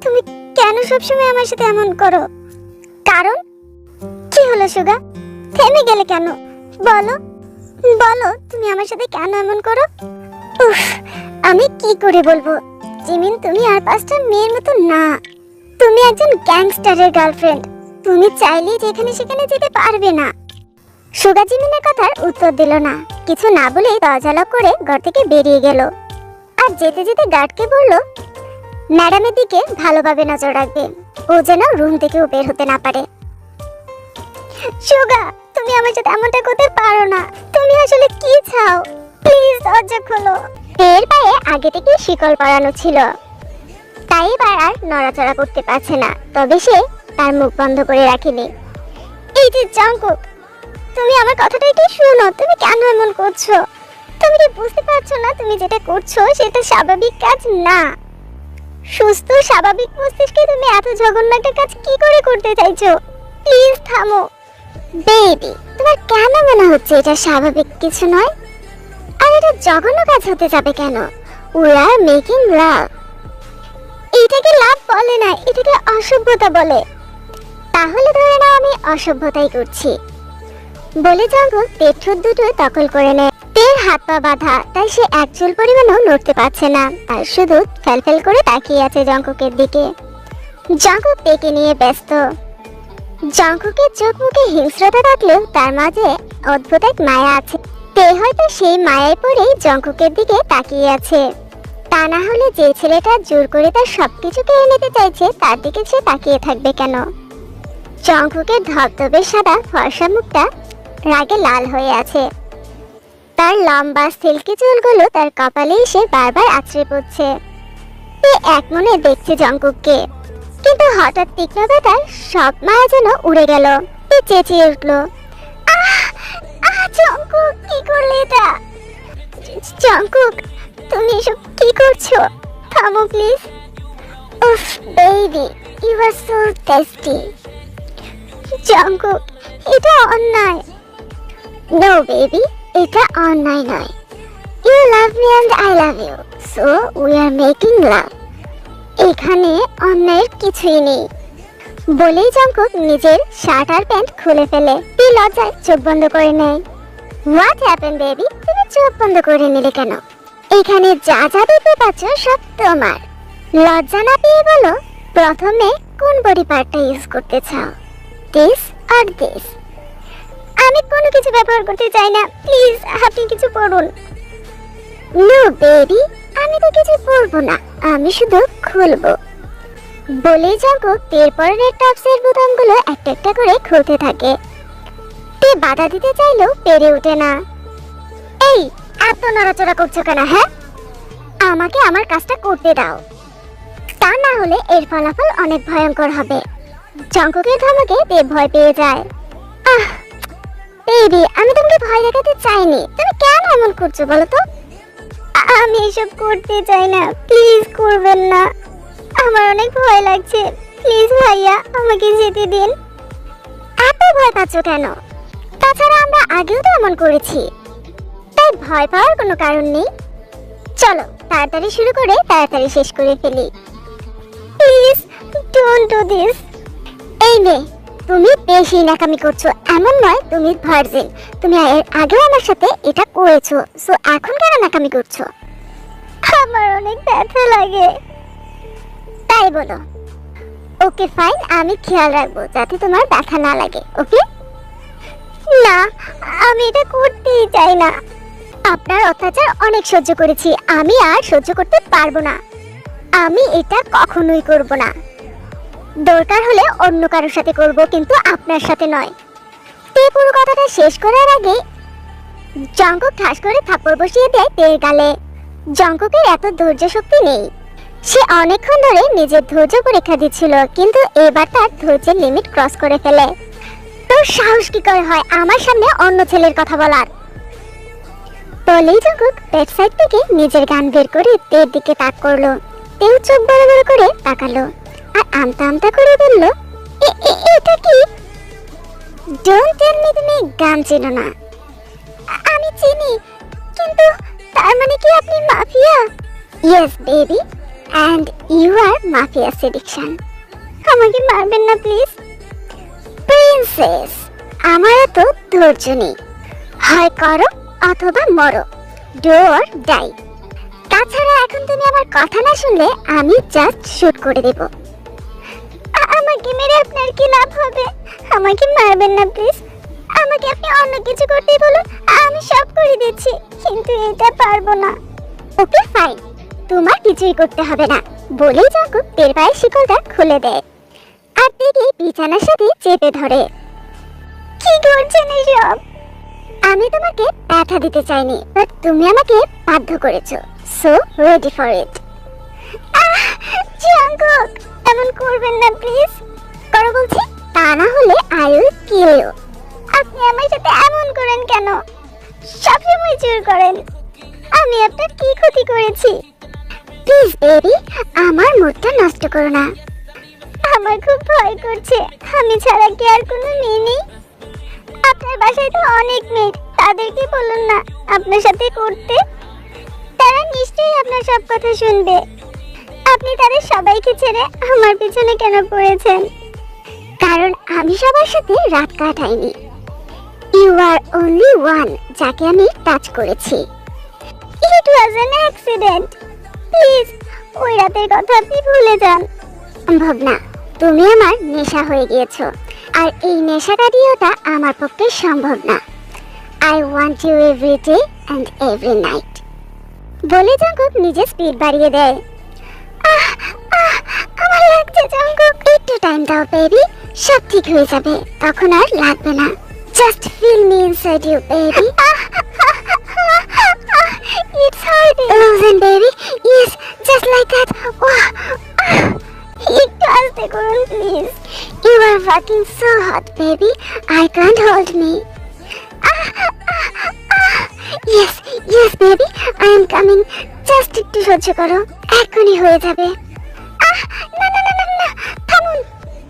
তুমি কেন সবসময় আমার সাথে এমন করো? কারণ কি হলো সুগা? থেমে গেলে কেন? বলো বলো, তুমি আমার সাথে কেন এমন করো? উফ, আমি কি করে বলবো জিমিন, তুমি আর 5টা মেয়ের মতো না। তুমি একজন গ্যাংস্টারের গার্লফ্রেন্ড। তুমি চাইলেই যেখানে সেখানে যেতে পারবে না। সুগা জিমিনের কথার উত্তর দিল না। কিছু না বলেই দরজা লক করে ঘর থেকে বেরিয়ে গেল। আর যেতে যেতে গার্ডকে বলল, ম্যাডামের দিকে ভালোভাবে নজর রাখবে, ও যেন রুম থেকেও বের হতে না পারে। সুগা, তুমি আমার সাথে এমনটা করতে পারো না। তুমি আসলে কি চাও? প্লিজ দরজা খোলো। তের পায়ে আগে থেকে শিকল পরানো ছিল, তাই এবার আর নড়াচড়া করতে পারছে না। তবে সে তার মুখ বন্ধ করে রাখেনি। এই যে জঙ্কুক, তুমি আমার কথাটা একটু শোনো। তুমি কেন এমন করছো? তুমি কি বুঝতে পারছো না তুমি যেটা করছো সেটা স্বাভাবিক কাজ না? সুস্থ স্বাভাবিক মস্তিষ্কে তুমি এত জঘন্য একটা কাজ কি করে করতে চাইছো? প্লিজ থামো। বেবি, তোমার কেন মনে হচ্ছে এটা স্বাভাবিক কিছু নয়? আর এটা জঘন্য কাজ হতে যাবে কেন? উই আর মেকিং লাভ। এটাকে লাভ বলে না, এটাকে অসভ্যতা বলে। তাহলে ধরে নাও আমি অসভ্যতাই করছি। বলে জঙ্কুক তের ঠোঁট দুটো দখল করে নেয়। তের হাত পা বাঁধা, তাই সে এক চুল পরিমাণও নড়তে পারছে না, আর শুধু ফেলফেল করে তাকিয়ে আছে জঙ্কুকের দিকে। জঙ্কুক তেকে নিয়ে ব্যস্ত। জঙ্কুকের চোখ মুখে হিংস্রতা থাকলেও তার মাঝে অদ্ভুত এক মায়া আছে। তে হয়তো সেই মায়ায় পড়েই জঙ্কুকের দিকে তাকিয়ে আছে। তা না হলে যে ছেলেটা জোর করে তার সবকিছু কেড়ে নিতে চাইছে তার দিকে সে তাকিয়ে থাকবে কেন? জঙ্কুকের ধবধবে সাদা ফর্সা মুখটা রাগে লাল হয়ে আছে। তার লম্বা সিল্কি চুলগুলো তার কপালে এসে বারবার আছড়ে পড়ছে। সে এক মনে দেখছে জঙ্কুককে, কিন্তু হঠাৎ তীক্ষ্ণতার সব মায়া যেন উড়ে গেল। সে চেঁচিয়ে উঠল, আহ আহ জঙ্কুক, কি করলে এটা? জঙ্কুক, তুমি এসব কি করছো? থামো প্লিজ। উফ baby, you are so tasty. Jungkook, এটা অন্যায়। নো বেবি, এটা অন্যায় নয়। You love me and I love you, so we are making love. এখানে অন্যায়ের কিছুই নেই। বলেই জঙ্কুক নিজের শার্ট আর প্যান্ট খুলে ফেলে। তে লজ্জায় চোখ বন্ধ করে নেয়। হোয়াট হ্যাপেন বেবি, তুমি চোখ বন্ধ করে নিলে কেন? এখানে যা যা দেখতে পাচ্ছ সব তোমার। লজ্জা না পেয়ে বলো, প্রথমে কোন বডি পার্টটা ইউজ করতে চাও, দিস আর দিস? আমি কোনো কিছু ব্যবহার করতে চাই না, প্লিজ আপনি কিছু পড়ুন। নো বেবি, আমি তো কিছু পরবো না, আমি শুধু খুলবো। বলেই জঙ্কুক তের পরনের টপসের বোতামগুলো একটা একটা করে খুলতে থাকে। তে বাধা দিতে চাইলেও পেরে ওঠে না। এই, এত নড়াচড়া করছো কেন? হ্যাঁ, আমাকে আমার কাজটা করতে দাও, তা না হলে এর ফলাফল অনেক ভয়ঙ্কর হবে। জঙ্কুকের ধমকে তে ভয় পেয়ে যায়। আহ বেবি, আমি তোমাকে ভয় দেখাতে চাইনি, তুমি কেন এমন করছো বলো তো? আমি এসব করতে চাই না, প্লিজ করবেন না, আমার অনেক ভয় লাগছে, প্লিজ ভাইয়া আমাকে যেতে দিন। এত ভয় পাচ্ছ কেন? তাছাড়া আমরা আগেও তো এমন করেছি, তাই ভয় পাওয়ার কোনো কারণ নেই। চলো তাড়াতাড়ি শুরু করে তাড়াতাড়ি শেষ করে ফেলি। Please don't do this. এই মেয়ে, তুমি বেশি নাকামি করছো। এমন নয় তুমি ভার্জিন, তুমি এর আগেও আমার সাথে এটা করেছো, সো এখন কেন নাকামি করছো? আমার অনেক ব্যথা লাগে। তাই বলো? ওকে ফাইন, আমি খেয়াল রাখবো যাতে তোমার ব্যথা না লাগে, ওকে? না, আমি এটা করতেই চাই না। আপনার অত্যাচার অনেক সহ্য করেছি, আমি আর সহ্য করতে পারবো না। আমি এটা কখনোই করব না। দরকার হলে অন্য কারোর সাথে করব, কিন্তু আপনার সাথে নয়। তে পুরো কথাটা শেষ করার আগে জঙ্কুক ঠাস করে থাপ্পড় বসিয়ে দেয় তের গালে। জঙ্কুকের এত ধৈর্য শক্তি নেই। সে অনেকক্ষণ ধরে নিজের ধৈর্য পরীক্ষা দিচ্ছিল, কিন্তু এবার তার ধৈর্যের লিমিট ক্রস করে ফেলে। তোর সাহস কি করে হয় আমার সামনে অন্য ছেলের কথা বলার? বলেই জঙ্কুক বেড সাইড থেকে নিজের গান বের করে তের দিকে তাক করলো। তেও চোখ বড় বড় করে তাকালো আর আমতা আমতা করে বলল, এটা কি? ডোন্ট টেল মি তুমি গান চেনো না। আমি চিনি, কিন্তু তার মানে কি আপনি mafia? Yes baby, and you are mafia seduction. আমাকে মারবেন না প্লিজ। প্রিন্সেস, আমার এত ধৈর্য নেই, হয় করো অথবা মরো, ডু অর ডাই। তাছাড়া এখন তুমি আমার কথা না শুনলে আমি জাস্ট শুট করে দেব। আমাকে মেরে আপনার কি লাভ হবে? আমাকে মারবেন না প্লিজ। আমাকে আপনি অন্য কিছু করতে বলুন, আমি সব করে দিচ্ছি, কিন্তু এটা পারবো না। ওকে ফাইন, তোমার কিছুই করতে হবে না। বলেই জঙ্কুক তের পায়ের শিকলটা খুলে দেয় আর তেকে বিছানার সাথে চেপে ধরে। কি করছেন এসব? আমি তোমাকে ব্যথা দিতে চাইনি, বাট তুমি আমাকে বাধ্য করেছো, so ready for it. Jungkook, এমন করবেন না প্লিজ, করো বলছি, তা না হলে আই উইল কিল ইউ। আপনি আমার সাথে এমন করেন কেন? সবসময় জোর করেন। আমি আপনার কি ক্ষতি করেছি? প্লিজ বেবি, আমার মুডটা নষ্ট করো না। আমার খুব ভয় করছে। আমি ছাড়া কি আর কোনো মেয়ে নেই? আপনার বাসায় তো অনেক মেয়ে, তাদেরকে বলুন না আপনার সাথে করতে। তারা নিশ্চয়ই আপনার সব কথা শুনবে। আপনি তাদের সবাইকে ছেড়ে আমার পিছনে কেন পড়েছেন? কারণ আমি সবার সাথে রাত কাটাইনি। ইউ আর অনলি ওয়ান যাকে আমি টাচ করেছি। ইট ওয়াজ অ্যান অ্যাক্সিডেন্ট। প্লিজ ওই রাতের কথা আপনি ভুলে যান। সম্ভব না, তুমি আমার নেশা হয়ে গিয়েছো, আর এই নেশা কাটিয়েওটা আমার পক্ষে সম্ভব না। I want you every day and every night. বলে জঙ্কুক নিজে স্পিড বাড়িয়ে দেয়। আমার লাগছে জঙ্কুক। একটু টাইম দাও বেবি, সব ঠিক হয়ে যাবে, তখন আর লাগবে না। Just feel me inside you baby. It's hurting. Listen baby, yes, just like that. একটু আস্তে করুন please. You are fucking so hot baby, I can't hold me. Yes, yes baby, I am coming. Just একটু সহ্য করো, এখনই হয়ে যাবে। না না না না না, থামুন।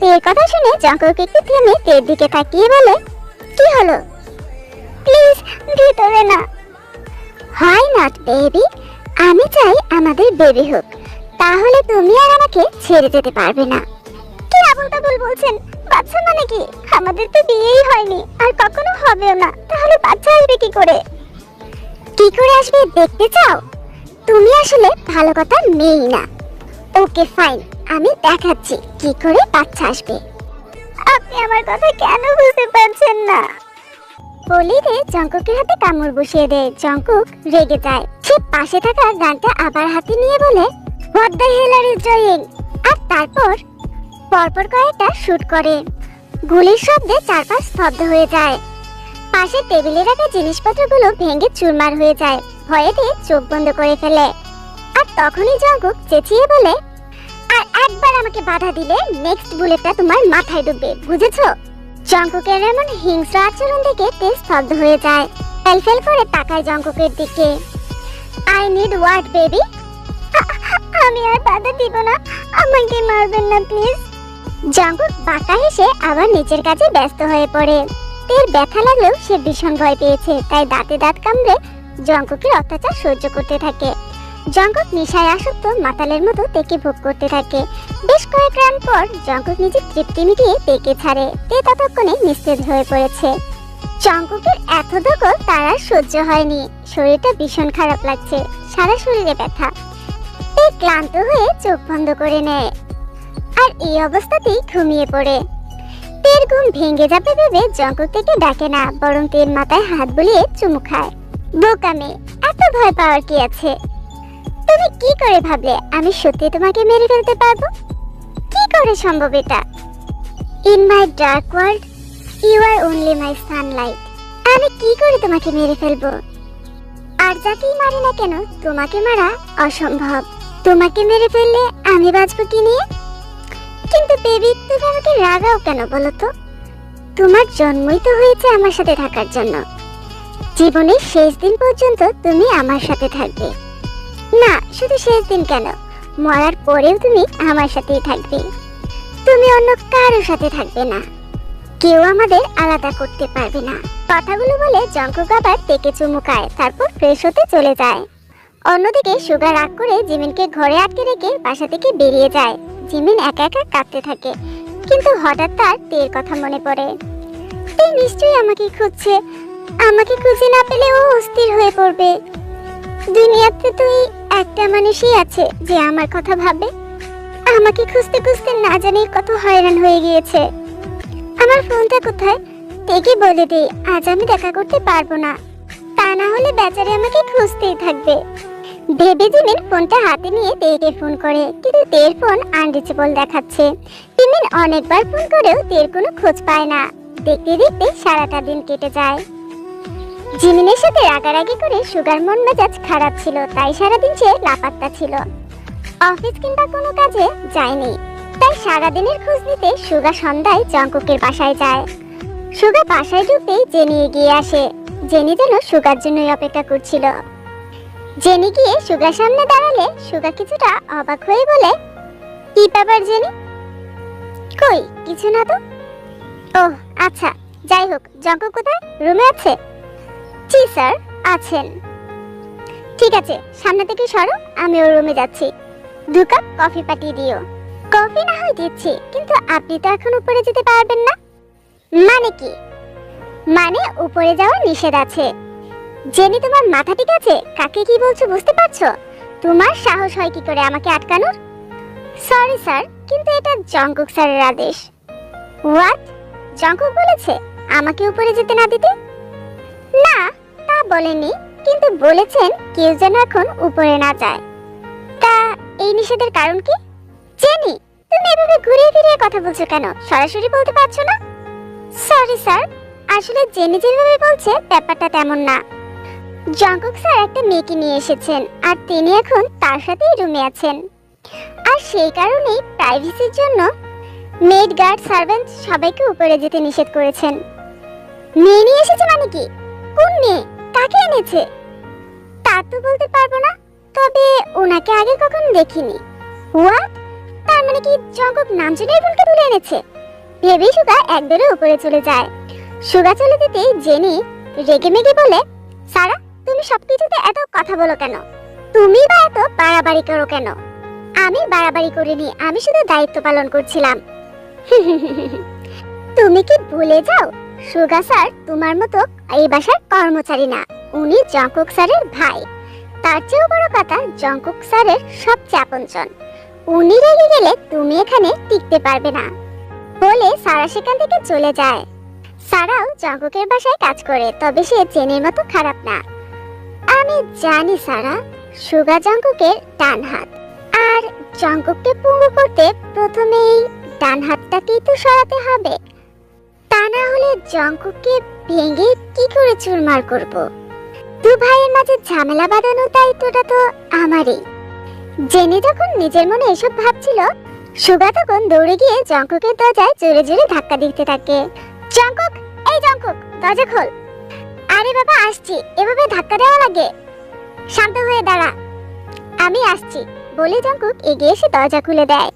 এই কথা শুনে জঙ্কুক একটু থেমে তের দিকে তাকিয়ে বলে, কি হলো? প্লিজ ভিতরে না। হয় নট বেবি, আমি চাই আমাদের বেবি হোক, তাহলে তুমি আর আমাকে ছেড়ে যেতে পারবে না। কি আবল তাবল বলছেন? বাচ্চা মানে কি? আমাদের তো বিয়েই হয়নি, আর কখনো হবেও না, তাহলে বাচ্চা আসবে কি করে? কি করে আসবে দেখতে চাও? তুমি আসলে ভালো কথা মেয়েই না। ওকে ফাইন, আমি দেখাচ্ছি কি করে বাচ্চা আসবে। আপনি আমার কথা কেন বুঝতে পারছেন না? বলিতে জঙ্কুকের হাতে কামড় বসিয়ে দেয়। জঙ্কুক রেগে যায়। সে পাশে থাকা গানটা আবার হাতে নিয়ে বলে, what the hell are you doing? আর তারপর পরপর কয়েকটা শুট করে। গুলির শব্দে চারপাশ স্তব্ধ হয়ে যায়। পাশে টেবিলে রাখা জিনিসপত্রগুলো ভেঙে চুরমার হয়ে যায়। ভয়েতে চোখ বন্ধ করে ফেলে। আর তখনই জঙ্কুক চেঁচিয়ে বলে, আর একবার আমাকে বাধা দিলে নেক্সট বুলেটটা তোমার মাথায় ঢুকবে, বুঝেছো? জঙ্কুকের এমন হিংস্র আচরণ দেখে তে স্তব্ধ হয়ে যায়। ফেল করে তাকায় জঙ্কুকের দিকে। I need what baby? আমি আর বাধা দিব না, আমাকে মারবেন না প্লিজ। জঙ্কুক বাঁকা হেসে আবার নিচের কাজে ব্যস্ত হয়ে পড়ে। তের ব্যথা লাগলেও সে ভীষণ ভয় পেয়েছে, তাই দাঁতে দাঁত কামড়ে জঙ্কুকের অত্যাচার সহ্য করতে থাকে। জঙ্কুক নেশায় আসক্ত মাতালের মতো তেকে ভোগ করতে থাকে। বেশ কয়েক রাউন্ড পর জঙ্কুক নিজের তৃপ্তি মিটিয়ে তেকে ছাড়ে। তে ততক্ষণে নিস্তেজ হয়ে পড়েছে। জঙ্কুকের এত দখল তার আর সহ্য হয়নি। শরীরটা ভীষণ খারাপ লাগছে, সারা শরীরে ব্যথা। তে ক্লান্ত হয়ে চোখ বন্ধ করে নেয় আর এই অবস্থাতেই ঘুমিয়ে পড়ে। তের ঘুম ভেঙে যাবে ভেবে জঙ্কুক থেকে ডাকে না, বরং তের মাথায় হাত বুলিয়ে চুমু খায়। বোকামে, এত ভয় পাওয়ার কি আছে? তুমি কি করে ভাবলে আমি সত্যি তোমাকে মেরে ফেলতে পারবো? কি করে সম্ভব এটা? In my dark world you are only my sunlight. আমি কি করে তোমাকে মেরে ফেলবো? আর যাকেই মারি না কেন তোমাকে মারা অসম্ভব। তোমাকে মেরে ফেললে আমি বাঁচবো কি নিয়ে? কিন্তু বেবি, তুমি আমাকে রাগাও কেন বলো তো? তোমার জন্মই তো হয়েছে আমার সাথে থাকার জন্য। জীবনের শেষ দিন পর্যন্ত তুমি আমার সাথে থাকবে। না, শুধু শেষ দিন কেন, মরার পরেও তুমি আমার সাথেই থাকবে। তুমি অন্য কারোর সাথে থাকবে না। কেউ আমাদের আলাদা করতে পারবে না। কথাগুলো বলে জঙ্কুক আবার তেকে চুমু খায়, তারপর ফ্রেশ হতে চলে যায়। অন্যদিকে সুগা রাগ করে জিমিনকে ঘরে আটকে রেখে বাসা থেকে বেরিয়ে যায়। জিমিন একা একা কাঁদতে থাকে, কিন্তু হঠাৎ তার তের কথা মনে পড়ে। তে নিশ্চয়ই আমাকে খুঁজছে, আমাকে খুঁজে না পেলে ও অস্থির হয়ে পড়বে। দুনিয়াতে তুই একটা মানুষই আছে যে আমার কথা ভাবে। আমাকে খুঁজতে খুঁজতে না জানি কত হয়রান হয়ে গিয়েছে। আমার ফোনটা কোথায়? তেকে বলে দে আজ আমি দেখা করতে পারবো না, তা না হলে বেচারি আমাকে খুঁজতেই থাকবে। ভেবে জিমিন ফোনটা হাতে নিয়ে তেকে ফোন করে, কিন্তু তের ফোন আনরিচেবল দেখাচ্ছে। জিমিন অনেকবার ফোন করেও তের কোনো খোঁজ পায় না। দেখতে দেখতে সারাটা দিন কেটে যায়। জিমিনের সাথে রাগারাগি করে সুগার মন মেজাজ খারাপ ছিল, তাই সারাদিন সে লাপাত্তা ছিল। অফিস কিংবা কোনো কাজে যায়নি, তাই সারাদিনের খোঁজ নিতে সুগা সন্ধ্যায় জঙ্কুকের বাসায় যায়। সুগা বাসায় ঢুকতেই জেনি এগিয়ে আসে। জেনি যেন সুগার জন্যই অপেক্ষা করছিল। জেনি গিয়ে সুগার সামনে দাঁড়ালে সুগা কিছুটা অবাক হয়ে বলে, কি ব্যাপার জেনি? কই কিছু না তো। ওহ আচ্ছা, যাই হোক, জঙ্কুক কোথায়? রুমে আছে? জি স্যার, আছেন। ঠিক আছে, সামনে থেকে সরো, আমি ওর রুমে যাচ্ছি। 2 কাপ কফি পাঠিয়ে দিও। কফি না হয় দিচ্ছি, কিন্তু আপনি তো এখন উপরে যেতে পারবেন না। মানে কি? মানে উপরে যাওয়া নিষেধ আছে। জেনি, তোমার মাথা ঠিক আছে? কাকে কি বলছো বুঝতে পারছো? তোমার সাহস হয় কি করে আমাকে আটকানোর? সরি স্যার, কিন্তু এটা জঙ্কুক স্যারের আদেশ। হোয়াট? জঙ্কুক বলেছে আমাকে উপরে যেতে না দিতে? না, তা বলেনি, কিন্তু বলেছেন কেউ যেন এখন উপরে না যায়। তা এই নিষেধের কারণ কি? জেনি, তুমি এভাবে ঘুরিয়ে ফিরিয়ে কথা বলছো কেন? সরাসরি বলতে পারছো না? সরি স্যার, আসলে জেনি যেভাবে বলছে ব্যাপারটা তেমন না। জঙ্কুক স্যার একটা মেয়েকে নিয়ে এসেছেন, আর তিনি এখন তার সাথেই রুমে আছেন। আর সেই কারণেই প্রাইভেসির জন্য মেড, গার্ড, সার্ভেন্ট সবাইকে উপরে যেতে নিষেধ করেছেন। মেয়ে নিয়ে এসেছে মানে কি? কোন মেয়ে? কাকে এনেছে? তা তো বলতে পারবো না, তবে ওনাকে আগে কখনো দেখিনি। হোয়াট? তার মানে কি জঙ্কুক নামজনের বোনকে তুলে এনেছে? ভেবেই সুগা একদরে উপরে চলে যায়। সুগা চলে যেতেই জেনি রেগে মেগে বলে, সারা, তুমি সবকিছুতে এত কথা বলো কেন? তুমি বা এত বাড়াবাড়ি করো কেন? আমি বাড়াবাড়ি করিনি, আমি শুধু দায়িত্ব পালন করছিলাম। তুমি কি ভুলে যাও সুগা স্যার তোমার মতো এই বাসার কর্মচারী না, উনি জঙ্কুক স্যারের ভাই। তার চেয়েও বড় কথা, জঙ্কুক স্যারের সবচেয়ে আপনজন। উনি রেগে গেলে তুমি এখানে টিকতে পারবে না বলে সারা সেখান থেকে চলে যায়। সারাও জঙ্কুকের বাসায় কাজ করে, তবে সে জেনের মতো খারাপ না। আমি জানি সারা, সুগা জঙ্কুকের ডান হাত, আর জঙ্কুককে পঙ্গু করতে প্রথমেই ডান হাতটাকেই তো সরাতে হবে, তা না হলে জঙ্কুককে ভেঙে কি করে চুরমার করব? 2 ভাইয়ের মাঝে ঝামেলা বাঁধানোর দায়িত্বটা তো আমারই। জেনে যখন নিজের মনে এসব ভাবছিল, সুগা তখন দৌড়ে গিয়ে জঙ্কুকের দরজায় জোরে জোরে ধাক্কা দিতে থাকে। জঙ্কুক, এই জঙ্কুক, দরজা খোল। আরে বাবা আসছি, এভাবে ধাক্কা দেওয়া লাগে? শান্ত হয়ে দাঁড়া, আমি আসছি বলে জঙ্কুক এগিয়ে এসে দরজা খুলে দেয়।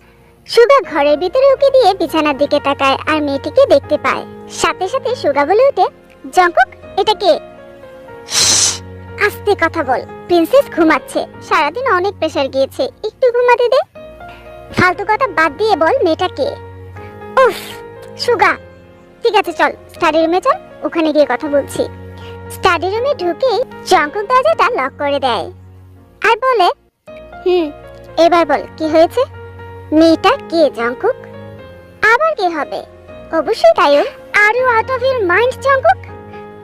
সুগা ঘরের ভিতরে উকি দিয়ে বিছানার দিকে তাকায় আর মেয়েটিকে দেখতে পায়। সাথে সাথে সুগা বলে ওঠে, জঙ্কুক, এটা কে? আস্তে কথা বল, প্রিন্সেস ঘুমাচ্ছে, সারাদিন অনেক প্রেসার গিয়েছে, একটু ঘুমাতে দে। ফালতু কথা বাদ দিয়ে বল মেয়েটা কে? উফ সুগা, ঠিক আছে চল স্টাডি রুমে চল, ওখানে গিয়ে কথা বলছি। স্টাডি রুমে ঢুকেই জঙ্কুক দরজাটা লক করে দেয় আর বলে, এবার বল কি হয়েছে? মেয়েটা কে জঙ্কুক? আবার কে হবে? অবশ্যই তাইও। Are you out of your mind Jungkook?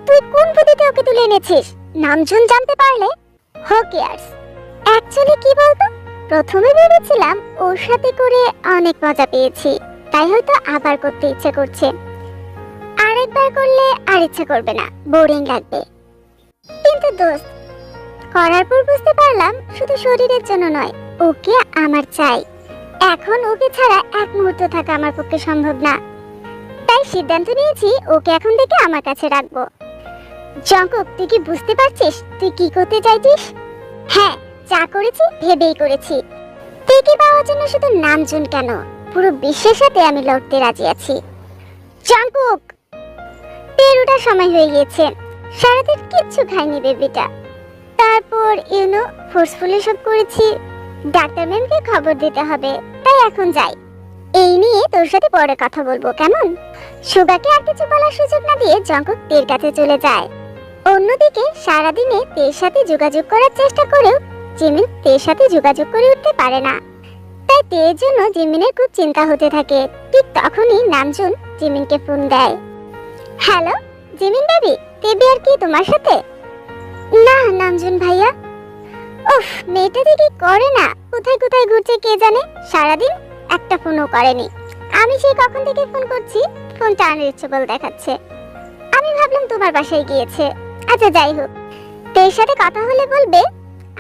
তুই কোন বুদ্ধিতে ওকে তুলে এনেছিস? নামজুন জানতে পারলে হো কেয়ারস। অ্যাকচুয়ালি কি বলতো, প্রথমে ভেবেছিলাম ওর সাথে করে অনেক মজা পেয়েছি, তাই হয়তো আবার করতে ইচ্ছে করছে। আরেকবার করলে আর ইচ্ছে করবে না, বোরিং লাগবে। কিন্তু দোস্ত, করার পর বুঝতে পারলাম শুধু শরীরের জন্য নয়, ওকে আমার চাই। এখন ওকে ছাড়া এক মুহূর্ত থাকা আমার পক্ষে সম্ভব না, তাই সিদ্ধান্ত নিয়েছি ওকে এখন থেকে আমার কাছে রাখবো। জঙ্কুক, তুই কি বুঝতে পারছিস তুই কি করতে চাইছিস? হ্যাঁ, যা করেছি ভেবেই করেছি। তুই কি পাওয়ার জন্য শুধু নামজুন কেন, পুরো বিশ্বের সাথে আমি লড়তে রাজি আছি। জঙ্কুক, পেরুটার সময় হয়ে গিয়েছে, সারাদিন কিচ্ছু খাইনি বেবিটা। তারপর ফোর্সফুলি সব করেছি, ডাক্তার ম্যামকে খবর দিতে হবে, তাই এখন যাই। এই নিয়ে তোর সাথে পরে কথা বলবো, কেমন? সুগাকে আর কিছু বলার সুযোগ না দিয়ে জঙ্কুক তের কাছে চলে যায়। অন্যদিকে সারাদিনে তের সাথে যোগাযোগ করার চেষ্টা করেও জিমিন তের সাথে যোগাযোগ করে উঠতে পারে না, তাই তের জন্য জিমিনের খুব চিন্তা হতে থাকে। ঠিক তখনই নামজুন জিমিনকে ফোন দেয়। হ্যালো জিমিন বেবি, তেবি আর কি তোমার সাথে? না নামজুন ভাইয়া। উফ, মেয়েটা দেখি করে না, কোথায় কোথায় ঘুরছে কে জানে, সারাদিন একটা ফোনও করেনি। আমি সেই কখন থেকে ফোন করছি, ফোনটা আনরিচেবল দেখাচ্ছে। আমি ভাবলাম তোমার বাসায় গিয়েছে, আচ্ছা যাই হোক, তের সাথে কথা হলে বলবে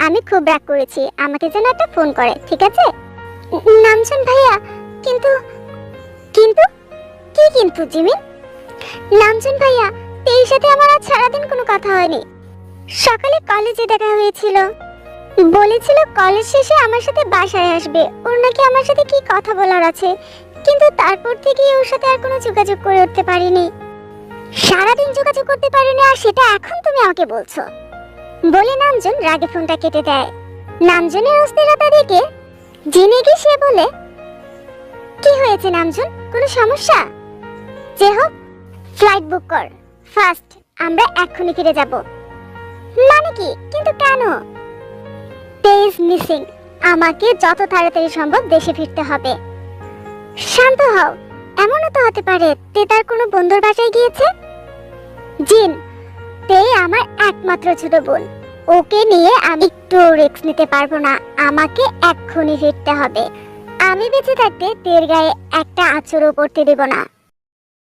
আমি খুব রাগ করেছি, আমাকে যেন একটা ফোন করে, ঠিক আছে? নামজুন ভাইয়া, কিন্তু কিন্তু কি কিন্তু জিমিন? নামজুন ভাইয়া, তের সাথে আমার আজ সারাদিন কোনো কথা হয়নি। সকালে কলেজে দেখা হয়েছিল, বলেছিল কলেজ শেষে আমার সাথে বাসায় আসবে, ওর নাকি আমার সাথে কি কথা বলার আছে, কিন্তু তারপর থেকে ওর সাথে আর কোনো যোগাযোগ করে উঠতে পারিনি। সারাদিন যোগাযোগ করতে পারিনি, আর সেটা এখন তুমি আমাকে বলছো? বলে নামজুন রাগে ফোনটা কেটে দেয়। নামজুনের অস্থিরতা দেখে জিনেকে সে বলে, কি হয়েছে নামজুন, কোনো সমস্যা? যে হোক, ফ্লাইট বুক কর ফার্স্ট, আমরা এক্ষুনি ফিরে যাব। মানে কি, কিন্তু কেন? তেজ মিসিং, আমাকে যত তাড়াতাড়ি সম্ভব দেশে ফিরতে হবে। শান্ত হও, এমনও তো হতে পারে তে তার কোনো বন্ধুর বাসায় গিয়েছে। জিন, তে আমার একমাত্র ছোট বোন, ওকে নিয়ে আমি একটু রিস্ক নিতে পারবো না, আমাকে এক্ষুনি ফিরতে হবে। আমি বেঁচে থাকতে তের গায়ে একটা আঁচড়ও পড়তে দেব না।